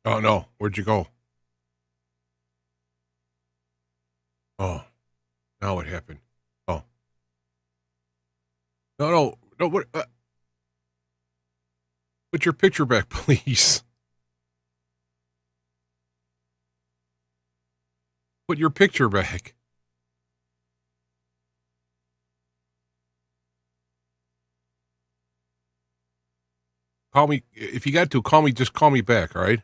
Oh, no. Where'd you go? Oh, now what happened? Oh. No. What? Put your picture back, please. Put your picture back. Call me. If you got to, call me. Just call me back, all right?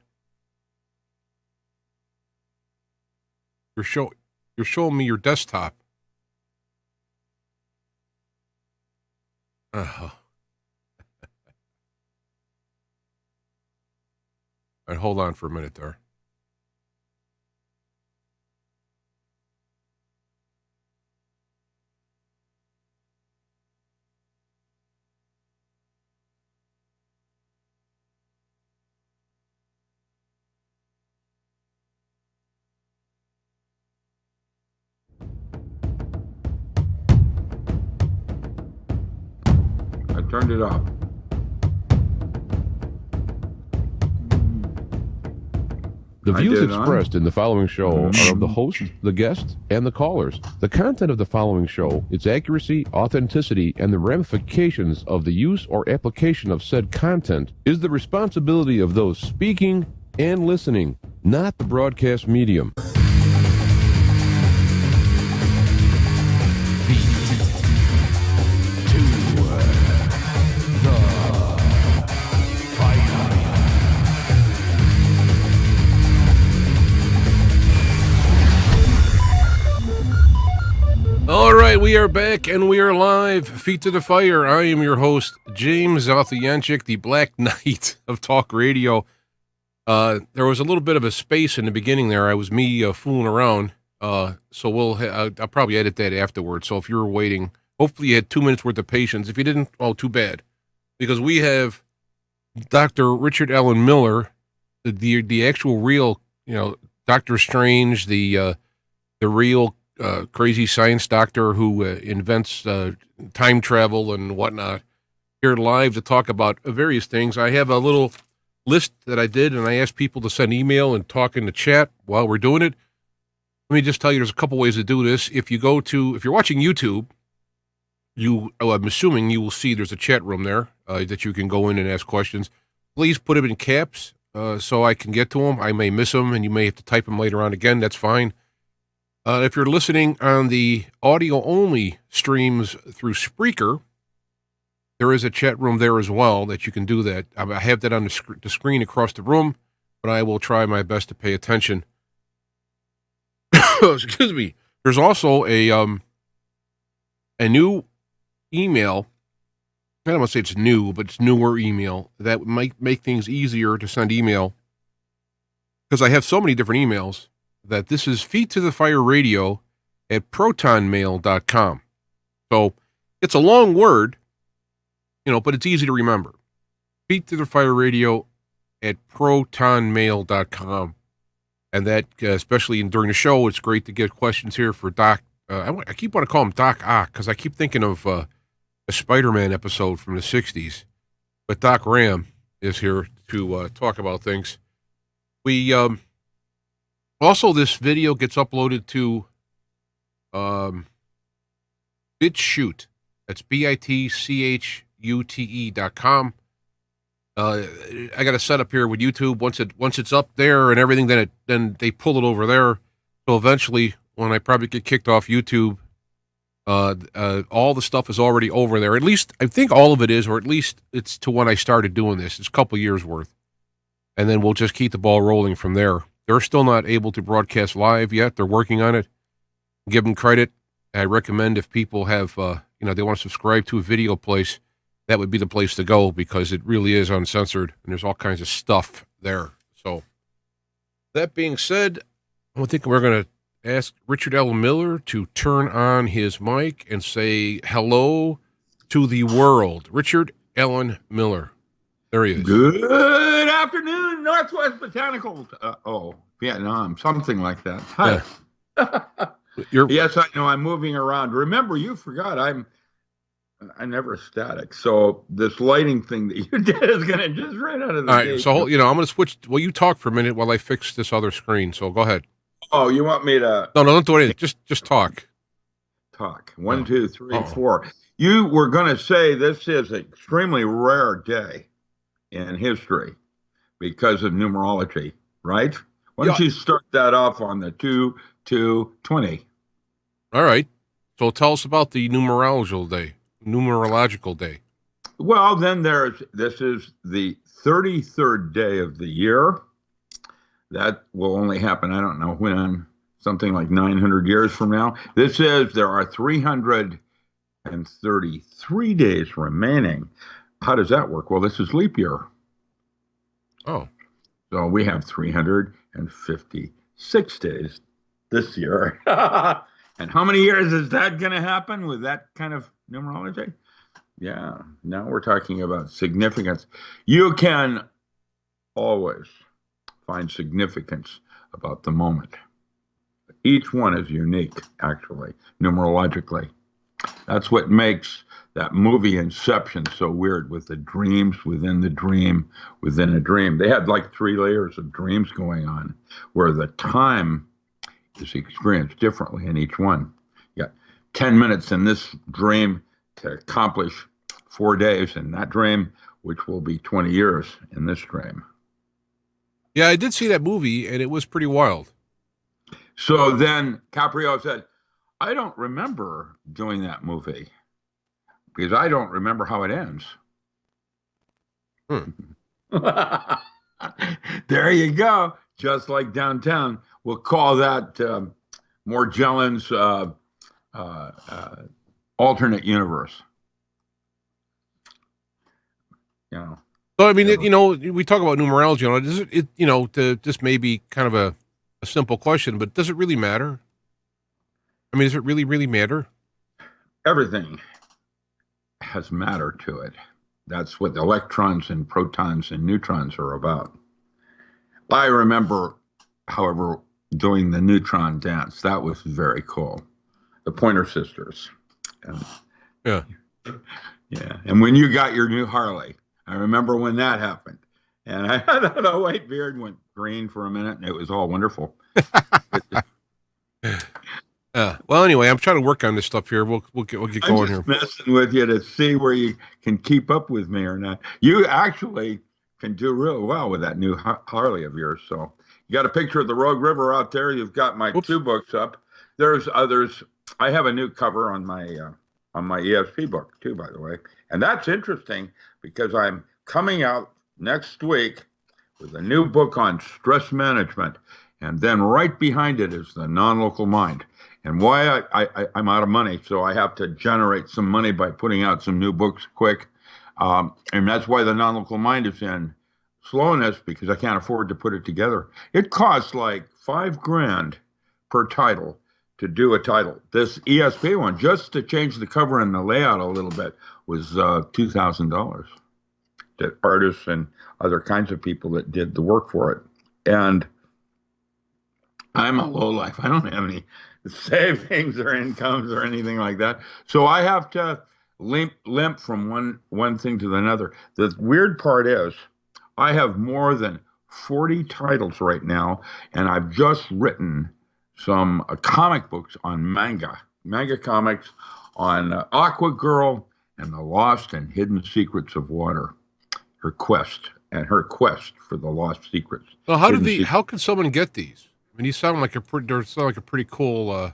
You're showing me your desktop. All right, hold on for a minute there. I turned it off. The views expressed in the following show are of the host, the guest, and the callers. The content of the following show, its accuracy, authenticity, and the ramifications of the use or application of said content is the responsibility of those speaking and listening, not the broadcast medium. All right, we are back and we are live. Feet to the fire. I am your host, James Zalthianchik, the Black Knight of Talk Radio. There was a little bit of a space in the beginning there. I was fooling around. So I'll probably edit that afterwards. So if you were waiting, hopefully you had 2 minutes worth of patience. If you didn't, oh, too bad. Because we have Dr. Richard Allen Miller, the actual real, Dr. Strange, the real crazy science doctor who invents time travel and whatnot, here live to talk about various things. I have a little list that I did, and I asked people to send email and talk in the chat while we're doing it. Let me just tell you, there's a couple ways to do this. If you're watching YouTube, I'm assuming you will see there's a chat room there that you can go in and ask questions. Please put them in caps so I can get to them. I may miss them, and you may have to type them later on again. That's fine. If you're listening on the audio-only streams through Spreaker, there is a chat room there as well that you can do that. I have that on the screen across the room, but I will try my best to pay attention. Excuse me. There's also a new email. I don't want to say it's new, but it's newer email that might make things easier to send email because I have so many different emails. That this is Feet to the Fire Radio at protonmail.com. So it's a long word, but it's easy to remember. Feet to the Fire Radio at protonmail.com. And that, especially during the show, it's great to get questions here for Doc. I keep wanting to call him Doc Ock because I keep thinking of a Spider-Man episode from the 60s. But Doc Ram is here to talk about things. Also, this video gets uploaded to BitChute. That's BITCHUTE.com. I got a setup here with YouTube. Once it's up there and everything, then they pull it over there. So eventually, when I probably get kicked off YouTube, all the stuff is already over there. At least I think all of it is, or at least it's to when I started doing this. It's a couple years worth, and then we'll just keep the ball rolling from there. They're still not able to broadcast live yet. They're working on it. Give them credit. I recommend if people have, they want to subscribe to a video place, that would be the place to go because it really is uncensored and there's all kinds of stuff there. So that being said, I think we're going to ask Richard Allen Miller to turn on his mic and say hello to the world. Richard Allen Miller. There he is. Good afternoon, Northwest Botanical. Vietnam, something like that. Hi. Yeah. Yes, I know. I'm moving around. Remember, you forgot I'm I'm never static. So this lighting thing that you did is going to just right out of the All right, gate. so I'm going to switch. Well, you talk for a minute while I fix this other screen. So go ahead. Oh, you want me to? No, don't do anything. Just talk. Talk. 1, 2, 3, 4. You were going to say this is an extremely rare day in history because of numerology, right? Why don't you start that off on the 2, 2, 20? All right. So tell us about the numerological day. Well, then this is the 33rd day of the year. That will only happen, I don't know when, something like 900 years from now. There are 333 days remaining. How does that work? Well, this is leap year. Oh. So we have 356 days this year. And how many years is that going to happen with that kind of numerology? Yeah, now we're talking about significance. You can always find significance about the moment. Each one is unique, actually, numerologically. That's what makes that movie Inception so weird, with the dreams within the dream within a dream. They had like 3 layers of dreams going on, where the time is experienced differently in each one. You got 10 minutes in this dream to accomplish 4 days in that dream, which will be 20 years in this dream. Yeah, I did see that movie, and it was pretty wild. So then Caprio said, I don't remember doing that movie because I don't remember how it ends. There you go. Just like downtown. We'll call that Morgellan's alternate universe. You know. So I mean, we talk about numerology. This may be kind of a simple question, but does it really matter? I mean, does it really matter? Everything has matter to it. That's what electrons and protons and neutrons are about. I remember, however, doing the neutron dance. That was very cool. The Pointer Sisters. Yeah. And when you got your new Harley, I remember when that happened. And I had a white beard, went green for a minute, and it was all wonderful. Well, anyway, I'm trying to work on this stuff here. We'll get going here. I'm just messing with you to see where you can keep up with me or not. You actually can do real well with that new Harley of yours. So you got a picture of the Rogue River out there. You've got my 2 books up. There's others. I have a new cover on my ESP book too, by the way. And that's interesting because I'm coming out next week with a new book on stress management. And then right behind it is the non-local mind. And why I'm out of money, so I have to generate some money by putting out some new books quick. And that's why the non-local mind is in slowness, because I can't afford to put it together. It costs like $5,000 per title to do a title. This ESP one, just to change the cover and the layout a little bit, was $2,000. That artists and other kinds of people that did the work for it. And I'm a lowlife. I don't have any savings or incomes or anything like that. So I have to limp from one thing to another. The weird part is I have more than 40 titles right now, and I've just written some comic books on manga comics on Aqua Girl and the lost and hidden secrets of water, her quest for the lost secrets. Well, how can someone get these? I mean, you sound like a pretty cool a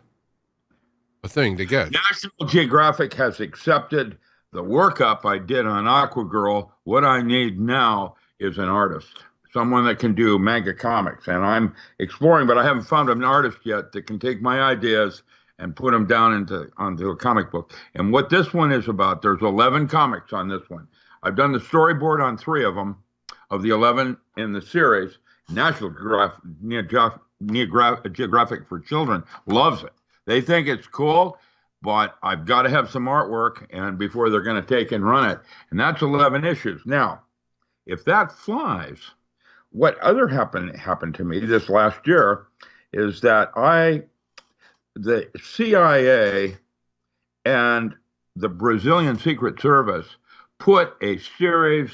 thing to get. National Geographic has accepted the workup I did on Aqua Girl. What I need now is an artist, someone that can do manga comics. And I'm exploring, but I haven't found an artist yet that can take my ideas and put them down onto a comic book. And what this one is about, there's 11 comics on this one. I've done the storyboard on 3 of them, of the 11 in the series. National Geographic for Children loves it. They think it's cool, but I've got to have some artwork and before they're going to take and run it. And that's 11 issues. Now, if that flies, what other happened to me this last year is that the CIA and the Brazilian Secret Service put a series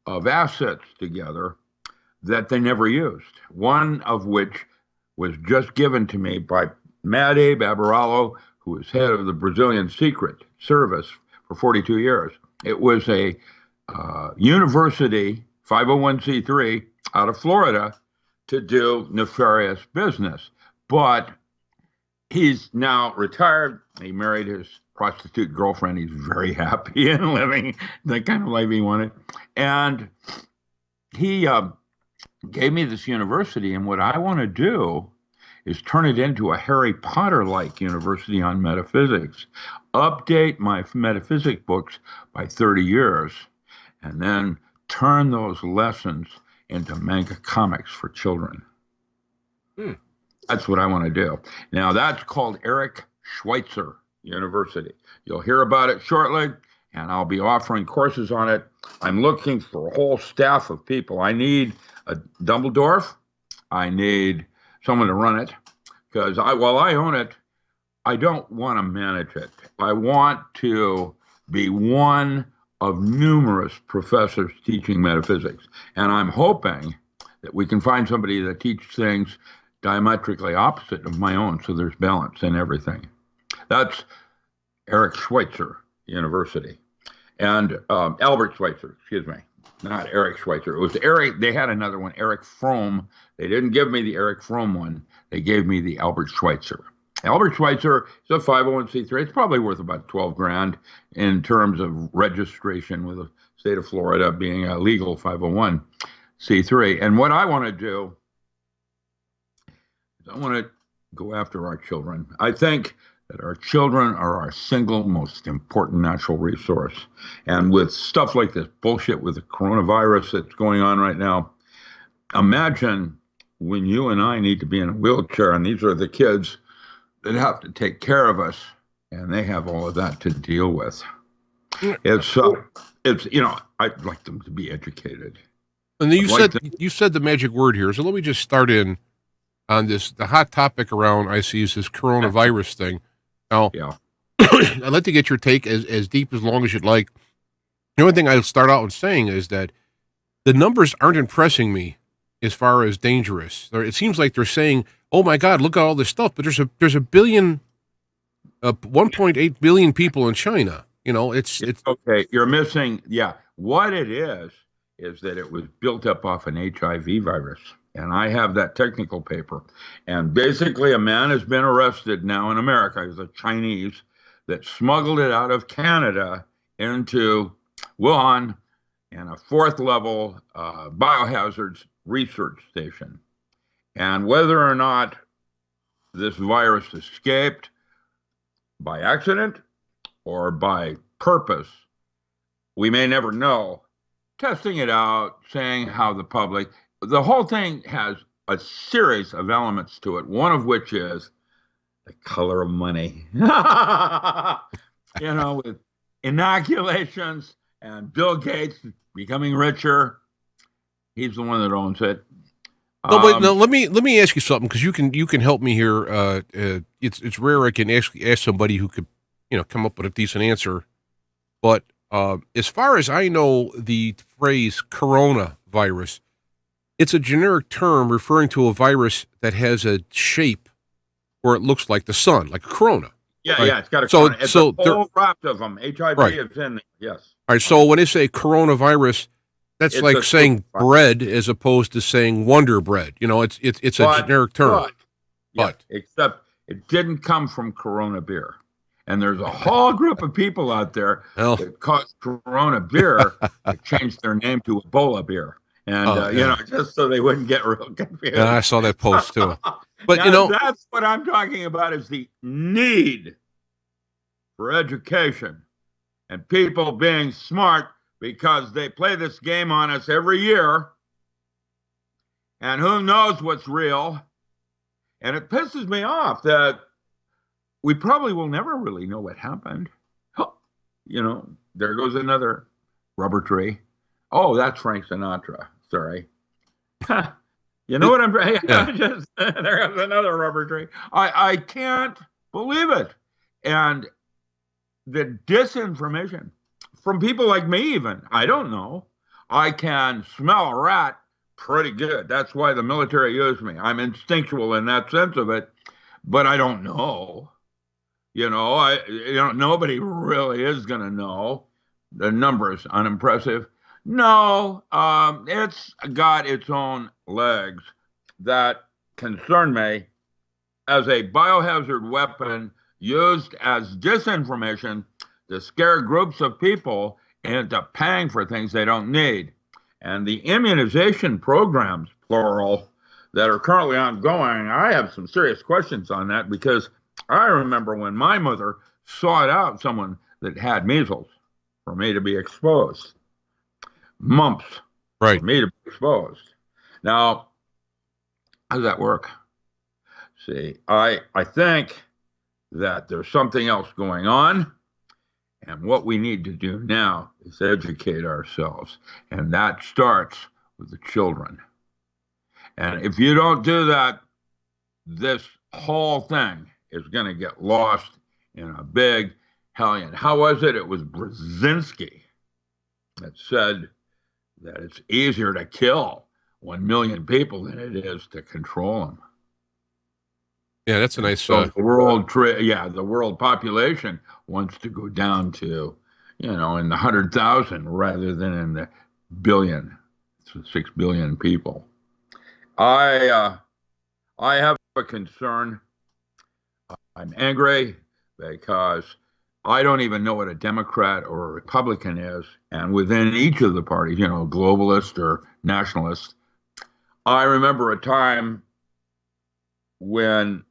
of assets together that they never used, one of which was just given to me by Mad Abe Abaralo, who was head of the Brazilian Secret Service for 42 years. It was a university, 501c3, out of Florida to do nefarious business. But he's now retired. He married his prostitute girlfriend. He's very happy and living the kind of life he wanted. And he gave me this university, and what I want to do is turn it into a Harry Potter-like university on metaphysics, update my metaphysics books by 30 years, and then turn those lessons into manga comics for children. That's what I want to do. Now, that's called Eric Schweitzer University. You'll hear about it shortly, and I'll be offering courses on it. I'm looking for a whole staff of people. I need a Dumbledore. I need someone to run it, because while I own it, I don't want to manage it. I want to be one of numerous professors teaching metaphysics. And I'm hoping that we can find somebody that teaches things diametrically opposite of my own, so there's balance in everything. That's Eric Schweitzer University. And Albert Schweitzer, excuse me, not Eric Schweitzer. It was Eric. They had another one, Eric Fromm. They didn't give me the Eric Fromm one. They gave me the Albert Schweitzer. Albert Schweitzer is a 501c3. It's probably worth about $12,000 in terms of registration with the state of Florida being a legal 501c3. And what I want to do is I want to go after our children. I think that our children are our single most important natural resource. And with stuff like this bullshit with the coronavirus that's going on right now, imagine when you and I need to be in a wheelchair, and these are the kids that have to take care of us, and they have all of that to deal with. It's I'd like them to be educated. And you said the magic word here, so let me just start in on this. The hot topic around I see is this coronavirus thing. Now, I'd like to get your take as deep as long as you'd like. The only thing I'll start out with saying is that the numbers aren't impressing me as far as dangerous. It seems like they're saying, "Oh my God, look at all this stuff," but there's a billion, 1.8 billion people in China. You know, it's okay. You're missing. Yeah, what it is that it was built up off an HIV virus. And I have that technical paper. And basically, a man has been arrested now in America. He's a Chinese that smuggled it out of Canada into Wuhan and a fourth level biohazards research station. And whether or not this virus escaped by accident or by purpose, we may never know. Testing it out, saying how the whole thing has a series of elements to it, one of which is the color of money. With inoculations and Bill Gates becoming richer. He's the one that owns it. No, let me ask you something, because you can help me here. It's rare I can ask somebody who could come up with a decent answer. But as far as I know, the phrase coronavirus, it's a generic term referring to a virus that has a shape where it looks like the sun, like a corona. Yeah, right? Yeah, it's got a corona. It's a whole raft of them. HIV right. is in there, yes. All right, so when they say coronavirus, that's it's like saying bread as opposed to saying Wonder Bread. It's a generic term. But except it didn't come from Corona beer. And there's a whole group of people out there that cause Corona beer to change their name to Ebola beer. And, just so they wouldn't get real confused. Yeah, I saw that post too. But, that's what I'm talking about, is the need for education and people being smart, because they play this game on us every year. And who knows what's real. And it pisses me off that we probably will never really know what happened. There goes another rubber tree. Oh, that's Frank Sinatra. Sorry. You know what I'm saying? Yeah. There goes another rubber tree. I can't believe it. And the disinformation from people like me, even, I don't know. I can smell a rat pretty good. That's why the military used me. I'm instinctual in that sense of it, but I don't know. Nobody really is going to know. The number is unimpressive. No, it's got its own legs that concern me as a biohazard weapon used as disinformation to scare groups of people into paying for things they don't need. And the immunization programs, plural, that are currently ongoing, I have some serious questions on that, because I remember when my mother sought out someone that had measles for me to be exposed, mumps right. for me to be exposed. Now, how does that work? See, I think that there's something else going on, and what we need to do now is educate ourselves, and that starts with the children. And if you don't do that, this whole thing is going to get lost in a big hellion. How was it? It was Brzezinski that said that it's easier to kill 1 million people than it is to control them. Yeah, that's a nice. So the world population wants to go down to, in the 100,000 rather than in the billion. It's 6 billion people. I have a concern. I'm angry because I don't even know what a Democrat or a Republican is, and within each of the parties, globalist or nationalist. I remember a time when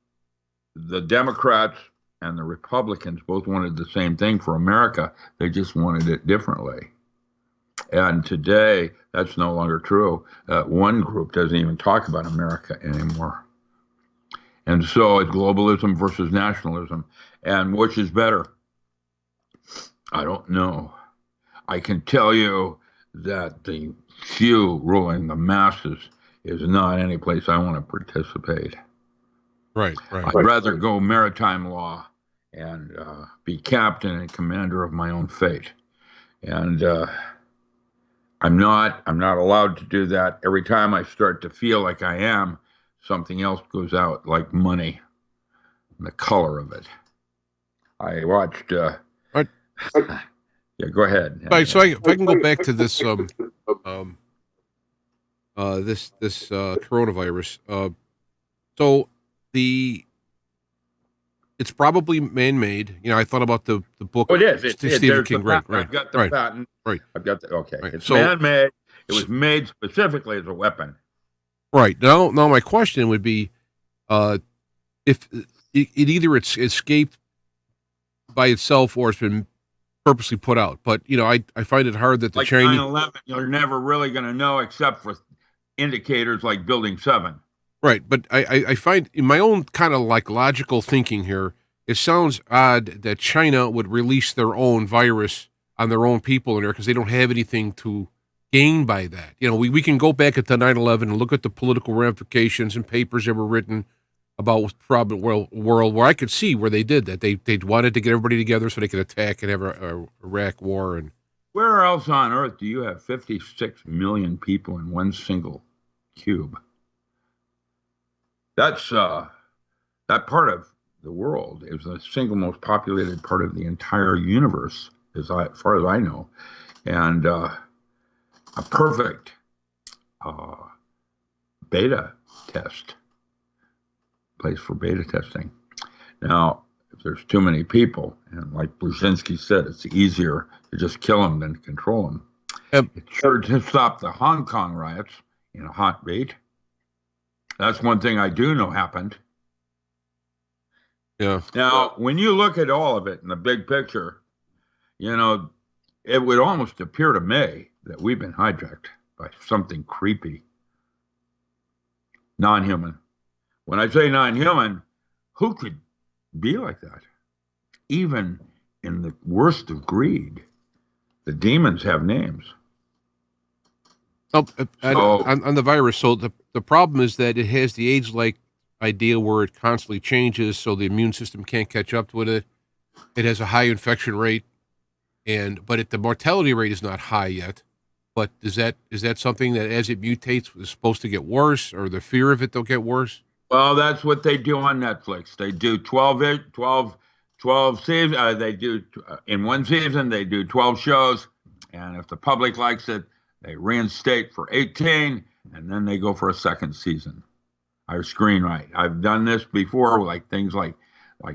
the Democrats and the Republicans both wanted the same thing for America. They just wanted it differently. And today, that's no longer true. One group doesn't even talk about America anymore. And so it's globalism versus nationalism. And which is better? I don't know. I can tell you that the few ruling the masses is not any place I want to participate. Right. I'd rather go maritime law and be captain and commander of my own fate. And I'm not allowed to do that. Every time I start to feel like I am, something else goes out, like money, and the color of it. I watched. Yeah, go ahead. Right, so if I can go back to this this coronavirus. So it's probably man-made. I thought about the book. Oh, it is. Stephen King. Right. I've got the patent. Right. I've got the. Okay. Right. It's man-made. It was made specifically as a weapon. Right. Now my question would be, if it either it's escaped by itself or it's been purposely put out. But I find it hard that the Chinese 9/11, you're never really going to know except for indicators like Building 7. Right, but I find in my own kind of like logical thinking here, it sounds odd that China would release their own virus on their own people in there because they don't have anything to gain by that. We can go back at the 9/11 and look at the political ramifications and papers that were written about probably world where I could see where they did that. They wanted to get everybody together so they could attack and have a Iraq war. And where else on earth do you have 56 million people in one single cube? That's that part of the world is the single most populated part of the entire universe, as far as I know, and a perfect beta test place for beta testing. Now, if there's too many people, and like Brzezinski said, it's easier to just kill them than control them. It sure did stop the Hong Kong riots in a heartbeat. That's one thing I do know happened. Yeah. Now, when you look at all of it in the big picture, it would almost appear to me that we've been hijacked by something creepy, non-human. When I say non-human, who could be like that? Even in the worst of greed, the demons have names. On the virus, so the problem is that it has the age-like idea where it constantly changes, so the immune system can't catch up with it. it has a high infection rate, but the mortality rate is not high yet. But is that something that as it mutates is supposed to get worse, or the fear of it will get worse? Well, that's what they do on Netflix. They do 12 seasons. They do in one season. They do 12 shows, and if the public likes it, they reinstate for 18, and then they go for a second season. I screenwrite. I've done this before, like things like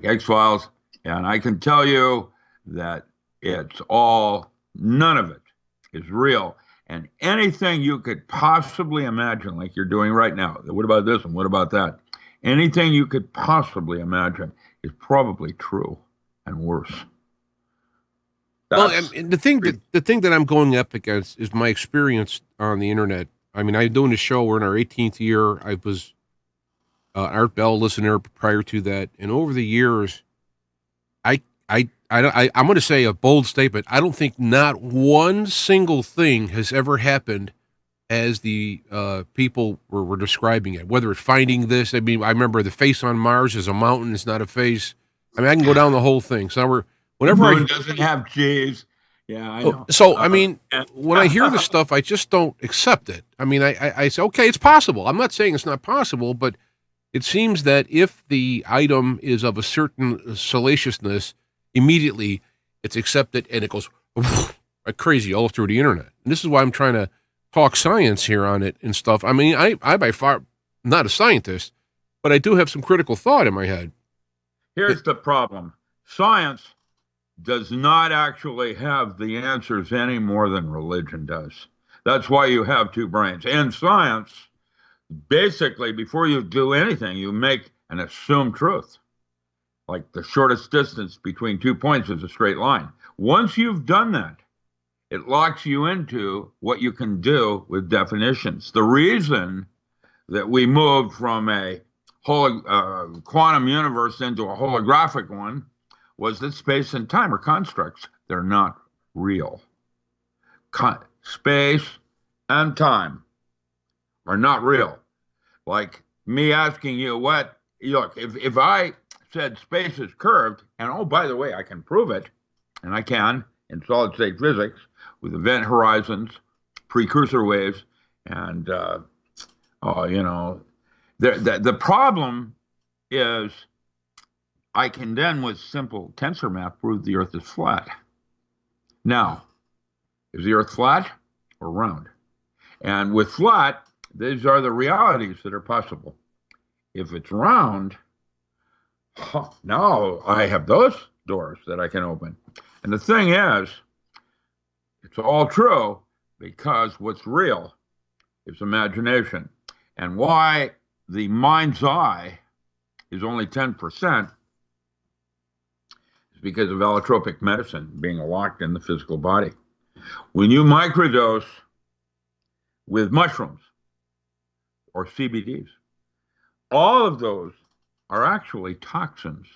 X-Files, and I can tell you that none of it is real. And anything you could possibly imagine, like you're doing right now, what about this and what about that? Anything you could possibly imagine is probably true and worse. And the thing that I'm going up against is my experience on the internet. I mean, I'm doing the show. We're in our 18th year. I was Art Bell listener prior to that, and over the years, I'm going to say a bold statement. I don't think not one single thing has ever happened as the people were describing it, whether it's finding this. I mean, I remember the face on Mars is a mountain. It's not a face. I mean, I can go down the whole thing. So the moon doesn't have G's. Yeah, I know. So, I mean, when I hear this stuff, I just don't accept it. I mean, I say, okay, it's possible. I'm not saying it's not possible, but it seems that if the item is of a certain salaciousness, immediately it's accepted and it goes like crazy all through the internet. And this is why I'm trying to talk science here on it and stuff. I mean, I by far not a scientist, but I do have some critical thought in my head. Here's the problem. Science does not actually have the answers any more than religion does. That's why you have two brains. In science, basically, before you do anything, you make an assumed truth. Like the shortest distance between 2 points is a straight line. Once you've done that, it locks you into what you can do with definitions. The reason that we moved from a quantum universe into a holographic one was that space and time are constructs. They're not real. Space and time are not real. Like me asking you look, if I said space is curved, and oh, by the way, I can prove it, and I can in solid state physics with event horizons, precursor waves, and the problem is I can then with simple tensor math prove the Earth is flat. Now, is the Earth flat or round? And with flat, these are the realities that are possible. If it's round, now I have those doors that I can open. And the thing is, it's all true because what's real is imagination. And why the mind's eye is only 10% is because of allotropic medicine being locked in the physical body. When you microdose with mushrooms or CBDs, all of those are actually toxins.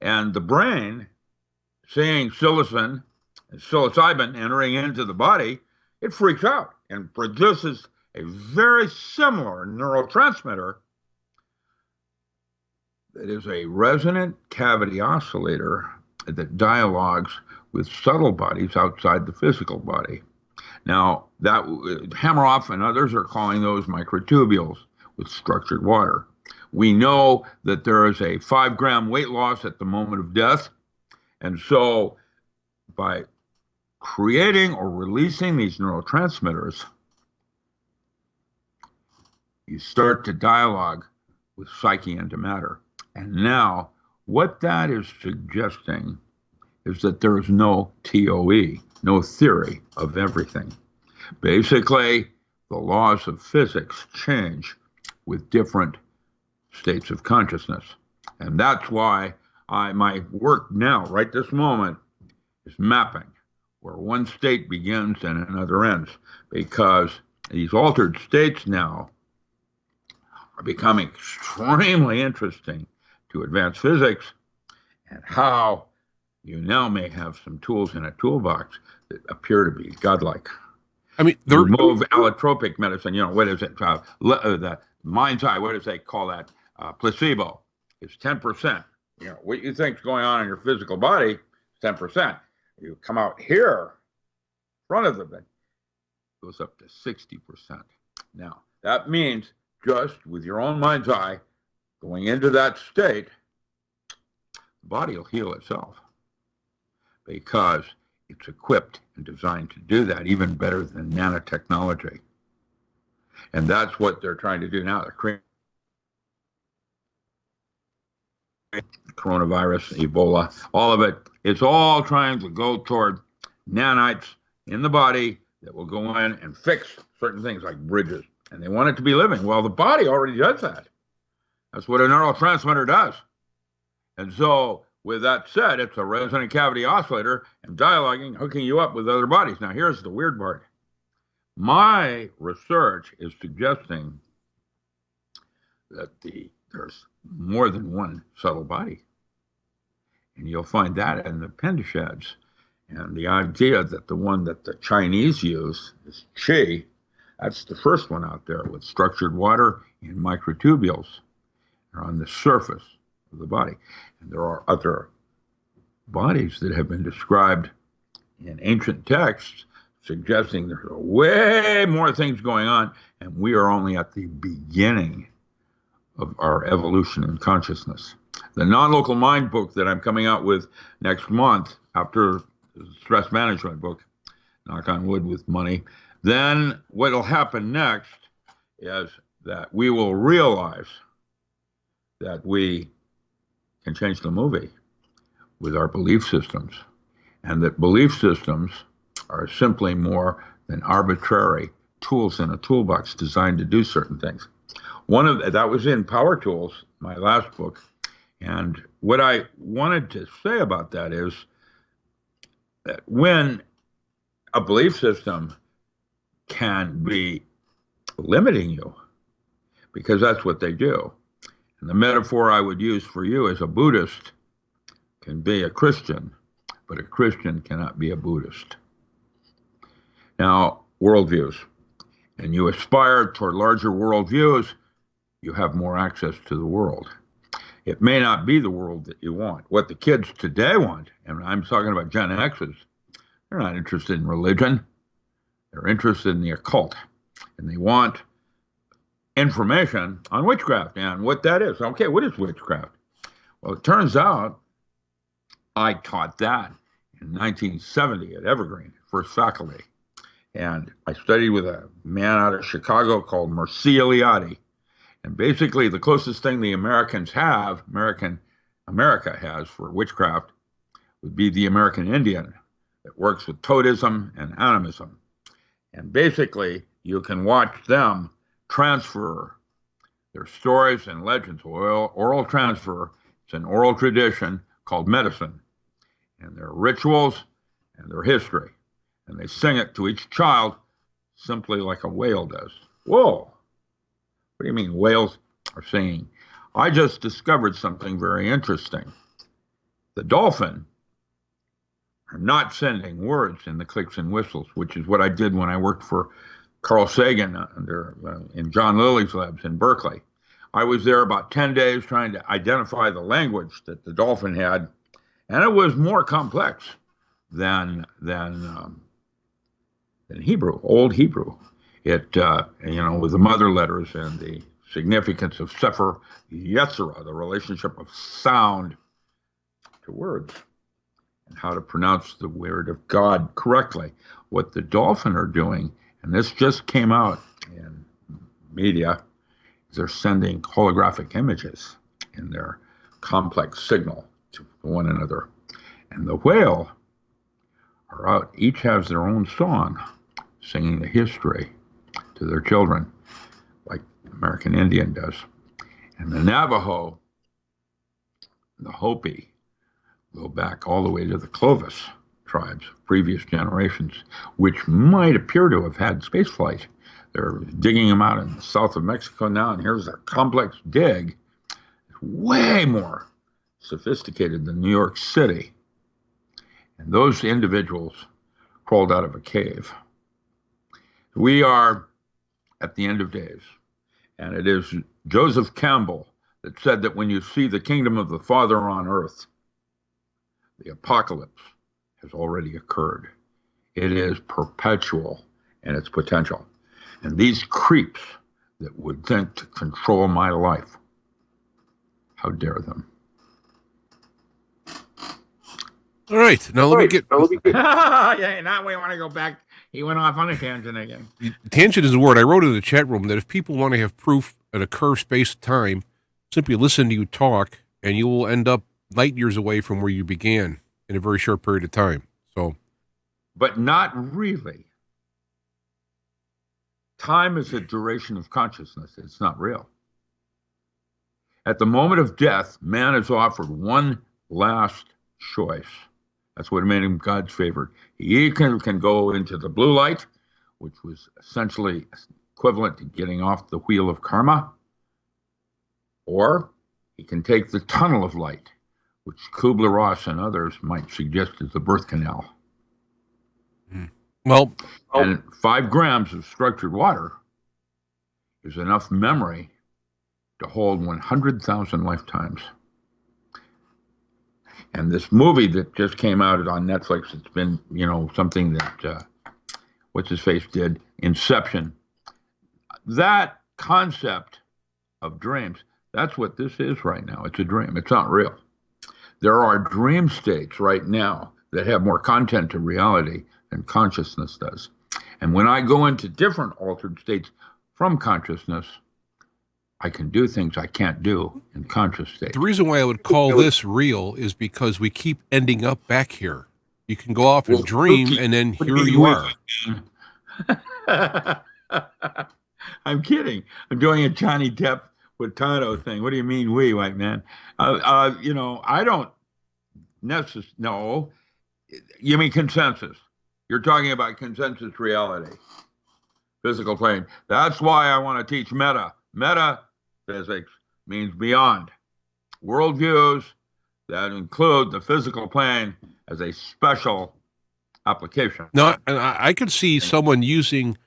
And the brain, seeing psilocybin entering into the body, it freaks out and produces a very similar neurotransmitter that is a resonant cavity oscillator that dialogues with subtle bodies outside the physical body. Now, that Hammeroff and others are calling those microtubules with structured water. We know that there is a 5-gram weight loss at the moment of death. And so by creating or releasing these neurotransmitters, you start to dialogue with psyche into matter. And now what that is suggesting is that there is no TOE, no theory of everything. Basically, the laws of physics change with different states of consciousness. And that's why my work now, right this moment, is mapping where one state begins and another ends, because these altered states now are becoming extremely interesting to advanced physics, and how you now may have some tools in a toolbox that appear to be godlike. I mean, remove allotropic medicine. What is it? The mind's eye. What does they call that? Placebo is 10%. what you think's going on in your physical body is 10%. You come out here, front of the bed, goes up to 60%. Now, that means just with your own mind's eye, going into that state, the body will heal itself because it's equipped and designed to do that even better than nanotechnology. And that's what they're trying to do now. They're creating coronavirus, Ebola, all of it. It's all trying to go toward nanites in the body that will go in and fix certain things like bridges. And they want it to be living. Well, the body already does that. That's what a neurotransmitter does. And so, with that said, it's a resonant cavity oscillator and dialoguing, hooking you up with other bodies. Now, here's the weird part. My research is suggesting that there's more than one subtle body. And you'll find that in the Upanishads. And the idea that the one that the Chinese use is qi, that's the first one out there with structured water in microtubules. They're on the surface of the body. And there are other bodies that have been described in ancient texts suggesting there's way more things going on, and we are only at the beginning of our evolution in consciousness. The non-local mind book that I'm coming out with next month, after the stress management book, knock on wood with money, then what will happen next is that we will realize that we can change the movie with our belief systems, and that belief systems are simply more than arbitrary tools in a toolbox designed to do certain things. That was in Power Tools, my last book, and what I wanted to say about that is that when a belief system can be limiting you, because that's what they do. And the metaphor I would use for you as a Buddhist can be a Christian, but a Christian cannot be a Buddhist. Now, worldviews. And you aspire toward larger worldviews, you have more access to the world. It may not be the world that you want. What the kids today want, and I'm talking about Gen X's, they're not interested in religion. They're interested in the occult. And they want information on witchcraft and what that is. Okay, what is witchcraft? Well, it turns out I taught that in 1970 at Evergreen, first faculty. And I studied with a man out of Chicago called Mercy Eliade. And basically the closest thing the Americans have, America has for witchcraft would be the American Indian that works with totemism and animism. And basically you can watch them transfer their stories and legends, oral transfer. It's an oral tradition called medicine, and their rituals and their history. And they sing it to each child simply like a whale does. Whoa, what do you mean whales are singing? I just discovered something very interesting. The dolphin are not sending words in the clicks and whistles, which is what I did when I worked for Carl Sagan in John Lilly's labs in Berkeley. I was there about 10 days trying to identify the language that the dolphin had, and it was more complex than Hebrew, Old Hebrew. It, with the mother letters and the significance of Sefer Yetzirah, the relationship of sound to words, and how to pronounce the word of God correctly. What the dolphin are doing, and this just came out in media, is they're sending holographic images in their complex signal to one another. And the whale are out, each has their own song, singing the history to their children, like the American Indian does. And the Navajo, the Hopi, go back all the way to the Clovis tribes, previous generations, which might appear to have had space flight. They're digging them out in the south of Mexico now, and here's a complex dig. It's way more sophisticated than New York City. And those individuals crawled out of a cave. We are at the end of days, and it is Joseph Campbell that said that when you see the kingdom of the Father on earth, the apocalypse has already occurred. It is perpetual in its potential. And these creeps that would think to control my life, how dare them? All right, now let me get. Yeah, now we want to go back. He went off on a tangent again. Tangent is a word. I wrote in the chat room that if people want to have proof at a curved space of time, simply listen to you talk, and you will end up light years away from where you began in a very short period of time. So, but not really. Time is the duration of consciousness. It's not real. At the moment of death, man is offered one last choice. That's what made him God's favorite. He can go into the blue light, which was essentially equivalent to getting off the wheel of karma, or he can take the tunnel of light, which Kubler-Ross and others might suggest is the birth canal. Well, and 5 grams of structured water is enough memory to hold 100,000 lifetimes. And this movie that just came out on Netflix, it's been, something that, what's-his-face did, Inception. That concept of dreams, that's what this is right now. It's a dream. It's not real. There are dream states right now that have more content to reality than consciousness does. And when I go into different altered states from consciousness, I can do things I can't do in conscious state. The reason why I would call this real is because we keep ending up back here. You can go off and dream, and then here you are. I'm kidding. I'm doing a Johnny Depp with Tonto thing. What do you mean, we, white man? I don't necessarily. No, you mean consensus. You're talking about consensus reality, physical plane. That's why I want to teach meta. Metaphysics means beyond. Worldviews that include the physical plane as a special application. Now, I could see someone using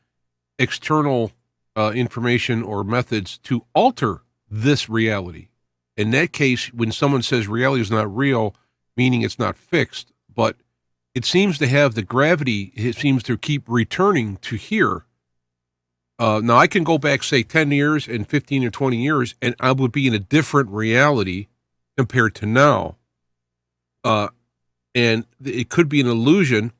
external information or methods to alter this reality. In that case, when someone says reality is not real, meaning it's not fixed, but it seems to have the gravity, it seems to keep returning to here. Now, I can go back, say, 10 years and 15 or 20 years, and I would be in a different reality compared to now. And it could be an illusion.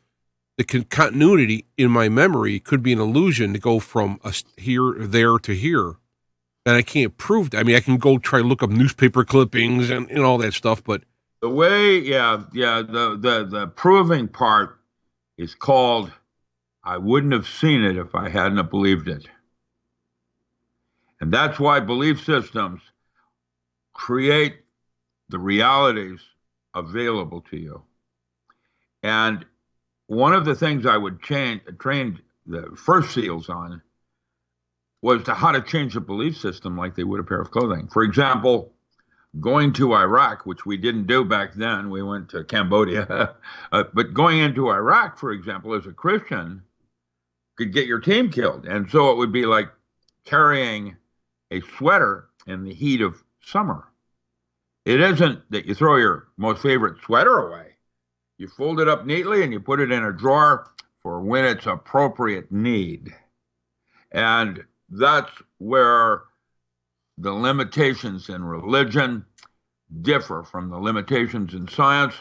The continuity in my memory could be an illusion to go from here, there to here. And I can't prove that. I mean, I can go try to look up newspaper clippings and all that stuff, but the way, the proving part is called, I wouldn't have seen it if I hadn't have believed it. And that's why belief systems create the realities available to you. And one of the things I would train the first SEALs on was to how to change a belief system like they would a pair of clothing. For example, going to Iraq, which we didn't do back then, we went to Cambodia, but going into Iraq, for example, as a Christian, could get your team killed. And so it would be like carrying a sweater in the heat of summer. It isn't that you throw your most favorite sweater away. You fold it up neatly and you put it in a drawer for when it's appropriate need. And that's where the limitations in religion differ from the limitations in science,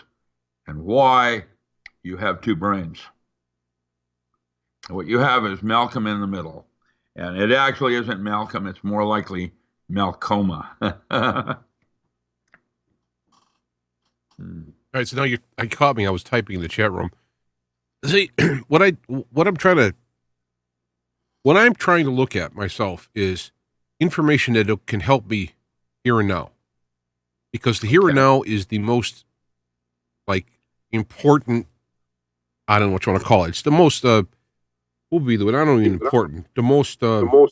and why you have two brains. What you have is Malcolm in the middle. And it actually isn't Malcolm, it's more likely Malcoma. All right, so now I caught me. I was typing in the chat room. See, what I'm trying to look at myself is information that can help me here and now, because the here and now is the most important. I don't know what you want to call it. It's the most. What would be the word? I don't even important. The most. Do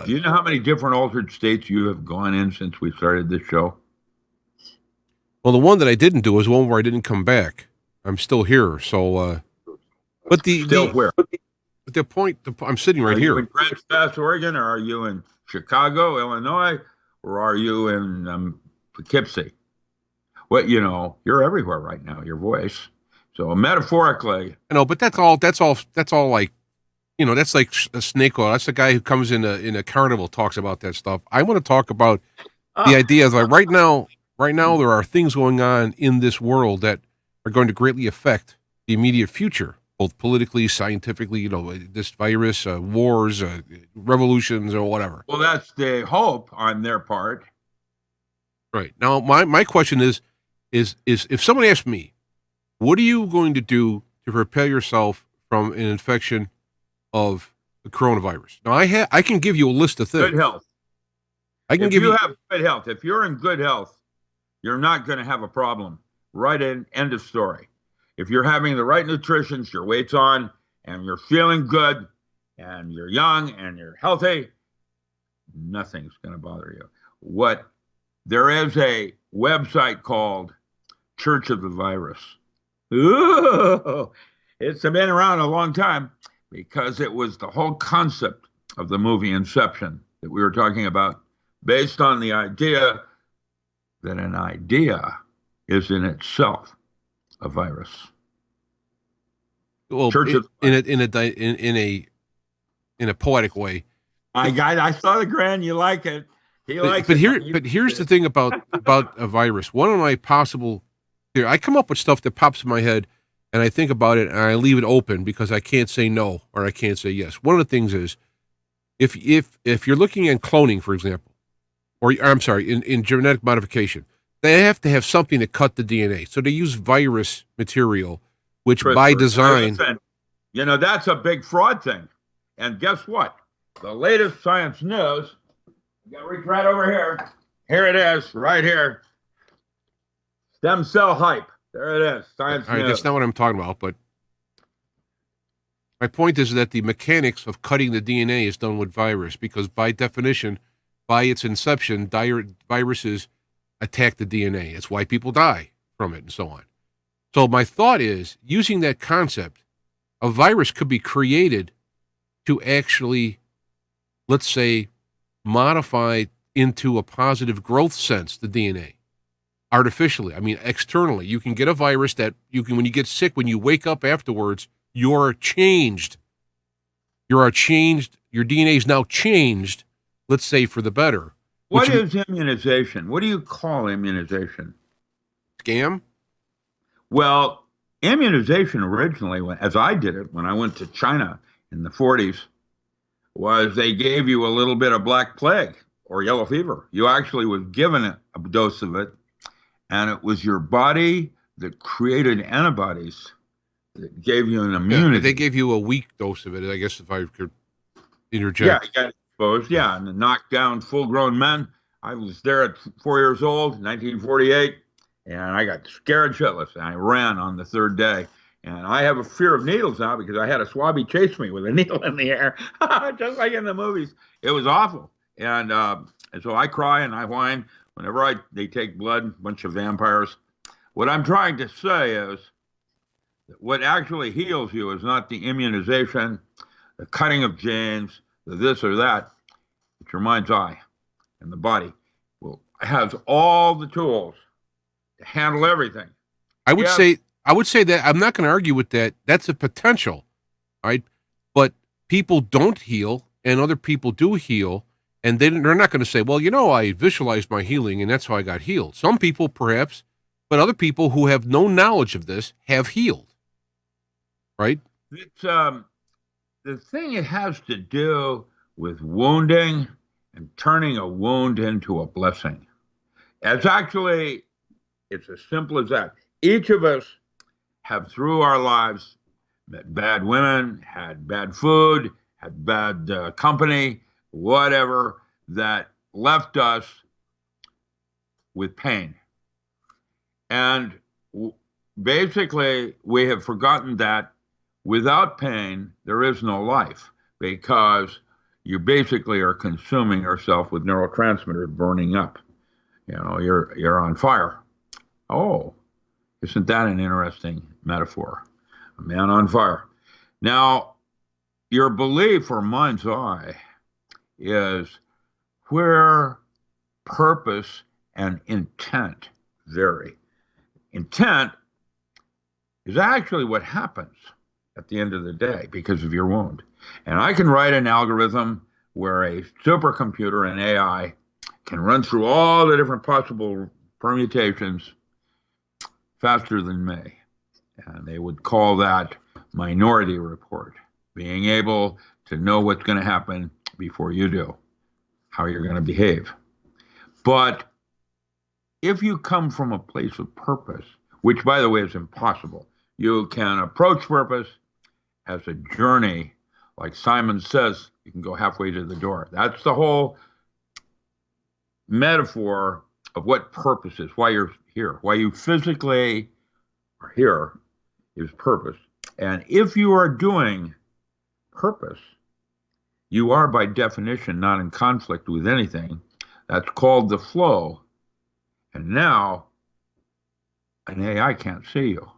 you know how many different altered states you have gone in since we started this show? Well, the one that I didn't do was one where I didn't come back. I'm still here. So, but still where? I'm sitting right here. Are you in Grants Pass, Oregon, or are you in Chicago, Illinois, or are you in Poughkeepsie? Well, you're everywhere right now, your voice. So metaphorically. But that's all like, that's like a snake oil. That's the guy who comes in a carnival, talks about that stuff. I want to talk about the idea of like right now there are things going on in this world that are going to greatly affect the immediate future, both politically, scientifically, this virus, wars, revolutions, or whatever. Well, that's the hope on their part. Right. Now, my question is if someone asked me, what are you going to do to prepare yourself from an infection of the coronavirus? Now, I can give you a list of things. Good health. If you have good health, if you're in good health, you're not going to have a problem. Right in, end of story. If you're having the right nutrition, your weight's on, and you're feeling good, and you're young, and you're healthy, nothing's going to bother you. There is a website called Church of the Virus. Ooh, it's been around a long time because it was the whole concept of the movie Inception that we were talking about, based on the idea that an idea is in itself a virus. Well, in a poetic way. I saw the grin. You like it. But here's the thing about a virus. One of my I come up with stuff that pops in my head, and I think about it, and I leave it open because I can't say no or I can't say yes. One of the things is, if you're looking at cloning, for example, or I'm sorry, in genetic modification, they have to have something to cut the DNA. So they use virus material, which by design, that's a big fraud thing. And guess what? The latest science news. You got to reach right over here. Here it is, right here. Stem cell hype. There it is. Science news. That's not what I'm talking about, but my point is that the mechanics of cutting the DNA is done with virus because by definition, by its inception, viruses attack the DNA. It's why people die from it and so on. So my thought is, using that concept, a virus could be created to actually, let's say, modify into a positive growth sense the DNA artificially. I mean, externally. You can get a virus that when you get sick, when you wake up afterwards, you're changed. Your DNA is now changed, let's say, for the better. What is immunization? What do you call immunization? Scam? Well, immunization originally, as I did it when I went to China in the 40s, was they gave you a little bit of black plague or yellow fever. You actually was given a dose of it, and it was your body that created antibodies that gave you an immunity. Yeah, they gave you a weak dose of it, I guess, if I could interject. Yeah, you got exposed, and knocked down full-grown men. I was there at 4 years old, 1948, and I got scared shitless, and I ran on the third day. And I have a fear of needles now because I had a swabby chase me with a needle in the air, just like in the movies. It was awful. And so I cry and I whine whenever they take blood, a bunch of vampires. What I'm trying to say is that what actually heals you is not the immunization, the cutting of genes, the this or that. It's your mind's eye, and the body has all the tools to handle everything. I would say that I'm not going to argue with that. That's a potential, right? But people don't heal, and other people do heal, and they're not going to say, well, I visualized my healing, and that's how I got healed. Some people, perhaps, but other people who have no knowledge of this have healed, right? It's the thing it has to do with wounding and turning a wound into a blessing. It's as simple as that. Each of us have through our lives met bad women, had bad food, had bad company, whatever, that left us with pain. And basically, we have forgotten that without pain, there is no life, because you basically are consuming yourself with neurotransmitters burning up. You're on fire. Oh, isn't that an interesting metaphor? A man on fire. Now, your belief or mind's eye is where purpose and intent vary. Intent is actually what happens at the end of the day because of your wound. And I can write an algorithm where a supercomputer and AI can run through all the different possible permutations faster than me. And they would call that Minority Report, being able to know what's going to happen before you do, how you're going to behave. But if you come from a place of purpose, which, by the way, is impossible, you can approach purpose as a journey. Like Simon says, you can go halfway to the door. That's the whole metaphor of what purpose is, why you're here, why you physically are here is purpose. And if you are doing purpose, you are by definition not in conflict with anything. That's called the flow. And now an AI can't see you.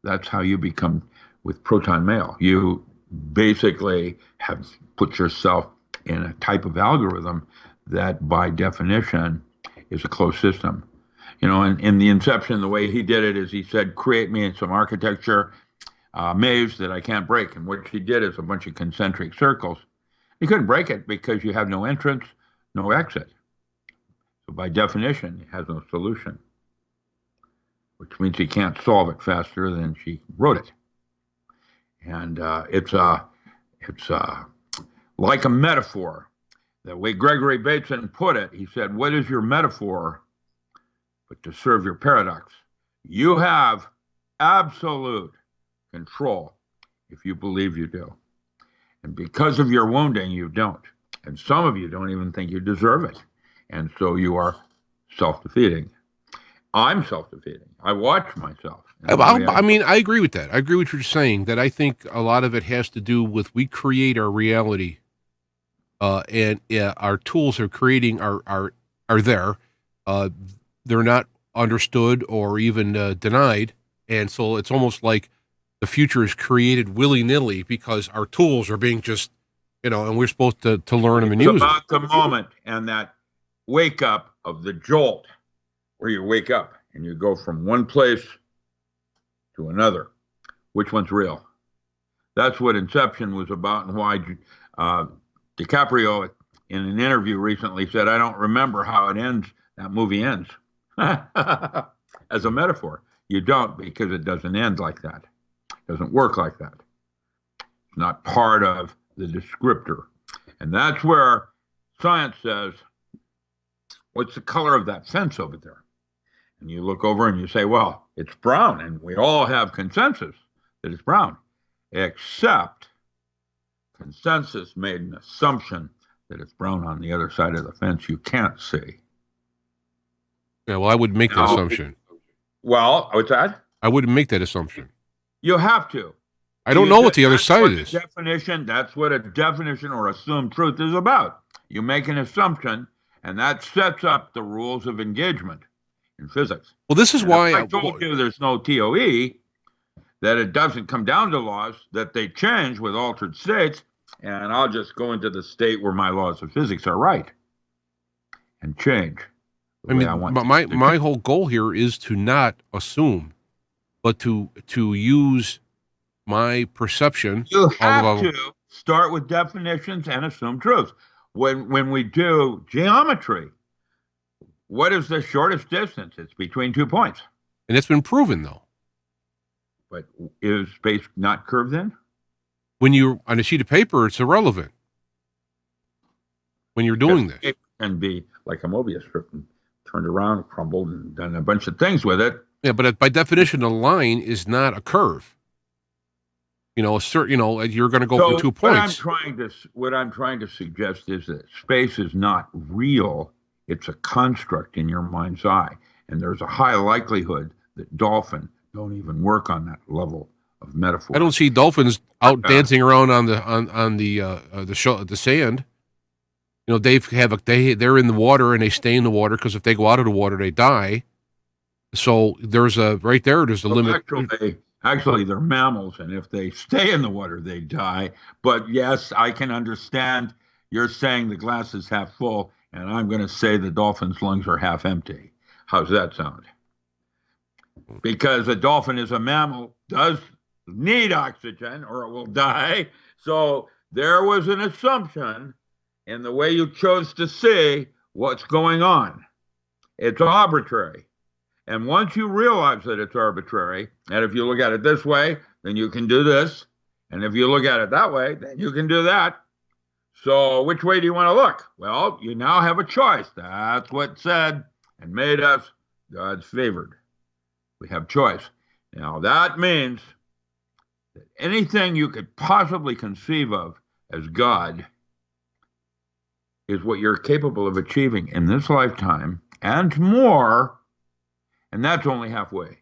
That's how you become with proton mail. You basically have put yourself in a type of algorithm that by definition is a closed system. You know, in the inception, the way he did it is he said, create me some architecture maze that I can't break. And what he did is a bunch of concentric circles. You couldn't break it because you have no entrance, no exit. So by definition, it has no solution, which means he can't solve it faster than she wrote it. And it's like a metaphor. The way Gregory Bateson put it, he said, what is your metaphor but to serve your paradox? You have absolute control if you believe you do. And because of your wounding, you don't. And some of you don't even think you deserve it. And so you are self-defeating. I'm self-defeating. I watch myself. I mean, I agree with that. I agree with what you're saying, that I think a lot of it has to do with we create our reality, and our tools of creating are there. They're not understood or even denied. And so it's almost like the future is created willy-nilly because our tools are being just, and we're supposed to learn them and use them. It's about the moment and that wake up of the jolt where you wake up and you go from one place to another. Which one's real? That's what Inception was about, and why DiCaprio in an interview recently said, I don't remember how it ends. That movie ends. As a metaphor. You don't, because it doesn't end like that. It doesn't work like that. It's not part of the descriptor. And that's where science says, what's the color of that fence over there? And you look over and you say, well, it's brown. And we all have consensus that it's brown, except consensus made an assumption that it's brown on the other side of the fence you can't see. Yeah, well, I would make that assumption. Well, what's that? I wouldn't make that assumption. You have to. I don't know what the other side is. That's what a definition or assumed truth is about. You make an assumption, and that sets up the rules of engagement in physics. Well, this is why I told you there's no TOE, that it doesn't come down to laws, that they change with altered states, and I'll just go into the state where my laws of physics are right and change. I mean, my whole goal here is to not assume, but to use my perception. You have to start with definitions and assume truths. When we do geometry, what is the shortest distance? It's between 2 points. And it's been proven, though. But is space not curved then? When you're on a sheet of paper, it's irrelevant. When you're doing this. It can be like a Mobius strip and turned around, crumbled, and done a bunch of things with it. Yeah, but by definition, a line is not a curve. You're going to go for 2 points. What I'm trying to suggest is that space is not real. It's a construct in your mind's eye. And there's a high likelihood that dolphins don't even work on that level of metaphor. I don't see dolphins out dancing around on the sand. They're in the water and they stay in the water because if they go out of the water, they die. So there's a limit. Actually, Actually, they're mammals, and if they stay in the water, they die. But yes, I can understand you're saying the glass is half full, and I'm going to say the dolphin's lungs are half empty. How's that sound? Because a dolphin is a mammal, does need oxygen, or it will die. So there was an assumption in the way you chose to see what's going on. It's arbitrary. And once you realize that it's arbitrary, and if you look at it this way, then you can do this. And if you look at it that way, then you can do that. So which way do you want to look? Well, you now have a choice. That's what said and made us God's favored. We have choice. Now, that means that anything you could possibly conceive of as God is what you're capable of achieving in this lifetime and more. And that's only halfway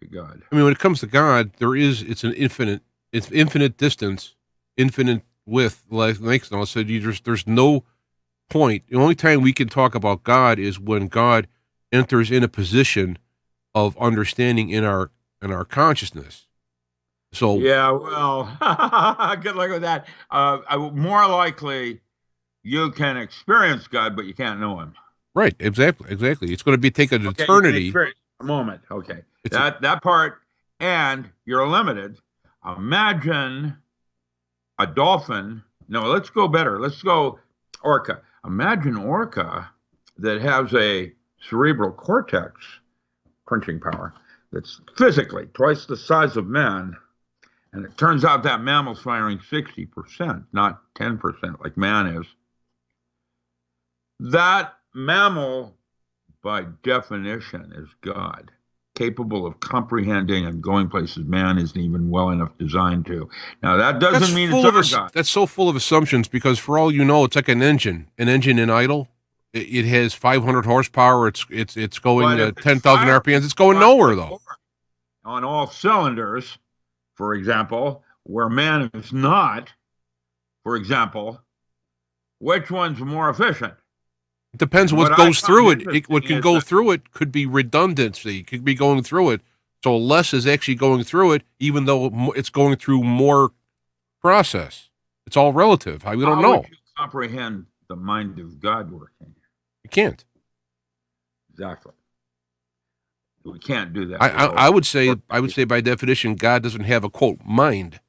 to God. I mean, when it comes to God, it's infinite distance, infinite width, length. And so there's no point. The only time we can talk about God is when God enters in a position of understanding in our consciousness. So yeah, well, good luck with that. More likely, you can experience God, but you can't know Him. Right, exactly. It's going to take an eternity. A moment, okay. That part, and you're limited. Imagine a dolphin. No, let's go better. Let's go orca. Imagine orca that has a cerebral cortex crunching power that's physically twice the size of man. And it turns out that mammal's firing 60%, not 10% like man is. That mammal, by definition, is God, capable of comprehending and going places man isn't even well enough designed to. Now, that doesn't mean it's our God. That's so full of assumptions because for all you know, it's like an engine in idle. It has 500 horsepower. It's going 10,000 RPMs. It's going nowhere, though. On all cylinders, for example, where man is not, for example, which one's more efficient? It depends what goes through it. What can go through it could be redundancy. It could be going through it. So less is actually going through it, even though it's going through more process. It's all relative. We don't know. How would you comprehend the mind of God working? You can't. Exactly. We can't do that. I would say by definition, God doesn't have a quote mind.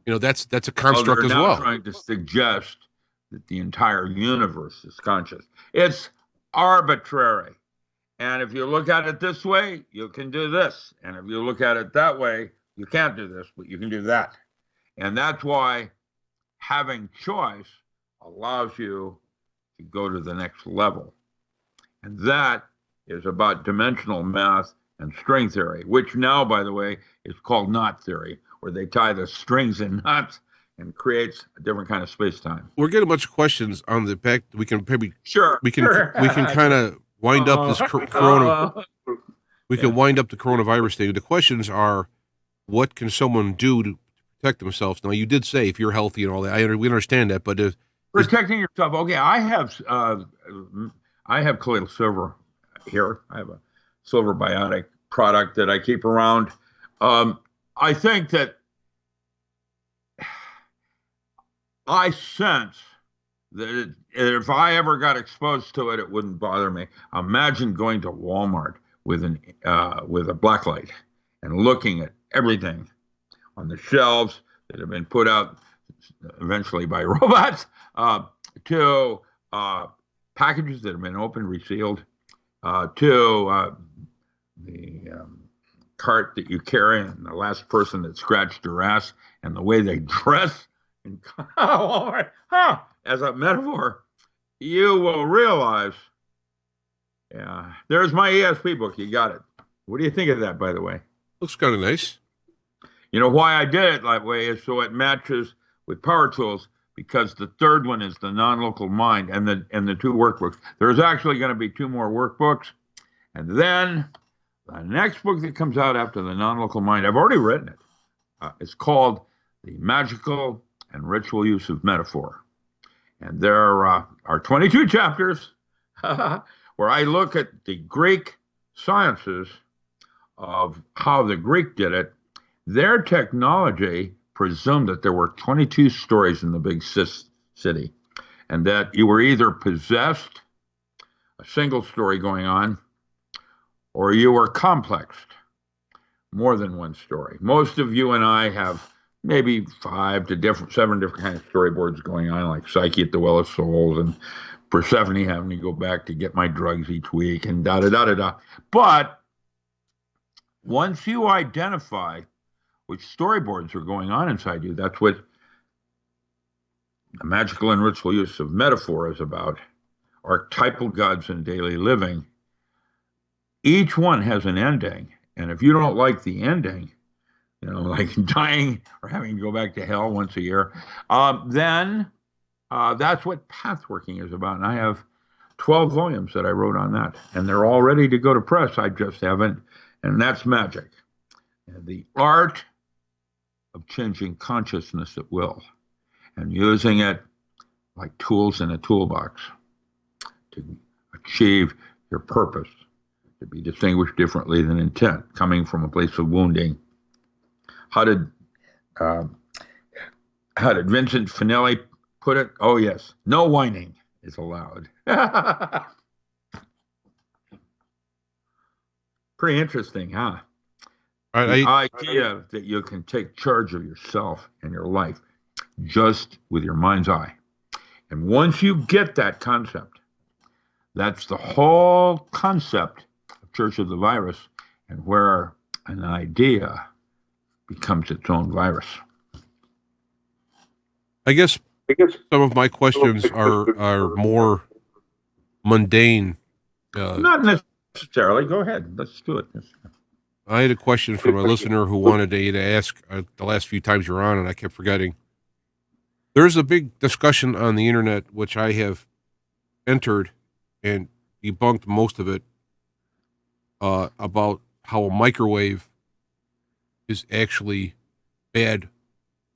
That's a construct as well. Trying to suggest that the entire universe is conscious. It's arbitrary. And if you look at it this way, you can do this. And if you look at it that way, you can't do this, but you can do that. And that's why having choice allows you to go to the next level. And that is about dimensional math and string theory, which now, by the way, is called knot theory, where they tie the strings in knots and creates a different kind of space-time. We're getting a bunch of questions on the back. We can maybe we can kind of wind up this corona. We can wind up the coronavirus thing. The questions are, what can someone do to protect themselves? Now, you did say if you're healthy and all that. We understand that, but protecting yourself. Okay, I have colloidal silver here. I have a silver biotic product that I keep around. I think that I sense that if I ever got exposed to it, it wouldn't bother me. Imagine going to Walmart with a blacklight and looking at everything on the shelves that have been put out eventually by robots, to packages that have been opened, resealed, to the cart that you carry and the last person that scratched your ass and the way they dress. As a metaphor, you will realize, there's my ESP book. You got it. What do you think of that, by the way? Looks kind of nice. You know why I did it that way is so it matches with Power Tools, because the third one is the non-local mind and the two workbooks. There's actually going to be two more workbooks. And then the next book that comes out after the non-local mind, I've already written it. It's called The Magical and Ritual Use of Metaphor. And there are 22 chapters where I look at the Greek sciences of how the Greek did it, their technology presumed that there were 22 stories in the big city, and that you were either possessed, a single story going on, or you were complexed, more than one story. Most of you and I have maybe 7 different kinds of storyboards going on, like Psyche at the Well of Souls and Persephone having to go back to get my drugs each week and da-da-da-da-da. But once you identify which storyboards are going on inside you, that's what the magical and ritual use of metaphor is about, archetypal gods in daily living. Each one has an ending, and if you don't like the ending, like dying or having to go back to hell once a year, then that's what pathworking is about. And I have 12 volumes that I wrote on that, and they're all ready to go to press. I just haven't, and that's magic. And the art of changing consciousness at will and using it like tools in a toolbox to achieve your purpose, to be distinguished differently than intent, coming from a place of wounding. How did Vincent Finelli put it? Oh, yes. No whining is allowed. Pretty interesting, huh? The idea that you can take charge of yourself and your life just with your mind's eye. And once you get that concept, that's the whole concept of Church of the Virus, and where an idea becomes its own virus. I guess some of my questions are more mundane. Not necessarily. Go ahead. Let's do it. I had a question from a listener who wanted to ask the last few times you're on, and I kept forgetting. There's a big discussion on the internet, which I have entered and debunked most of it, about how a microwave is actually bad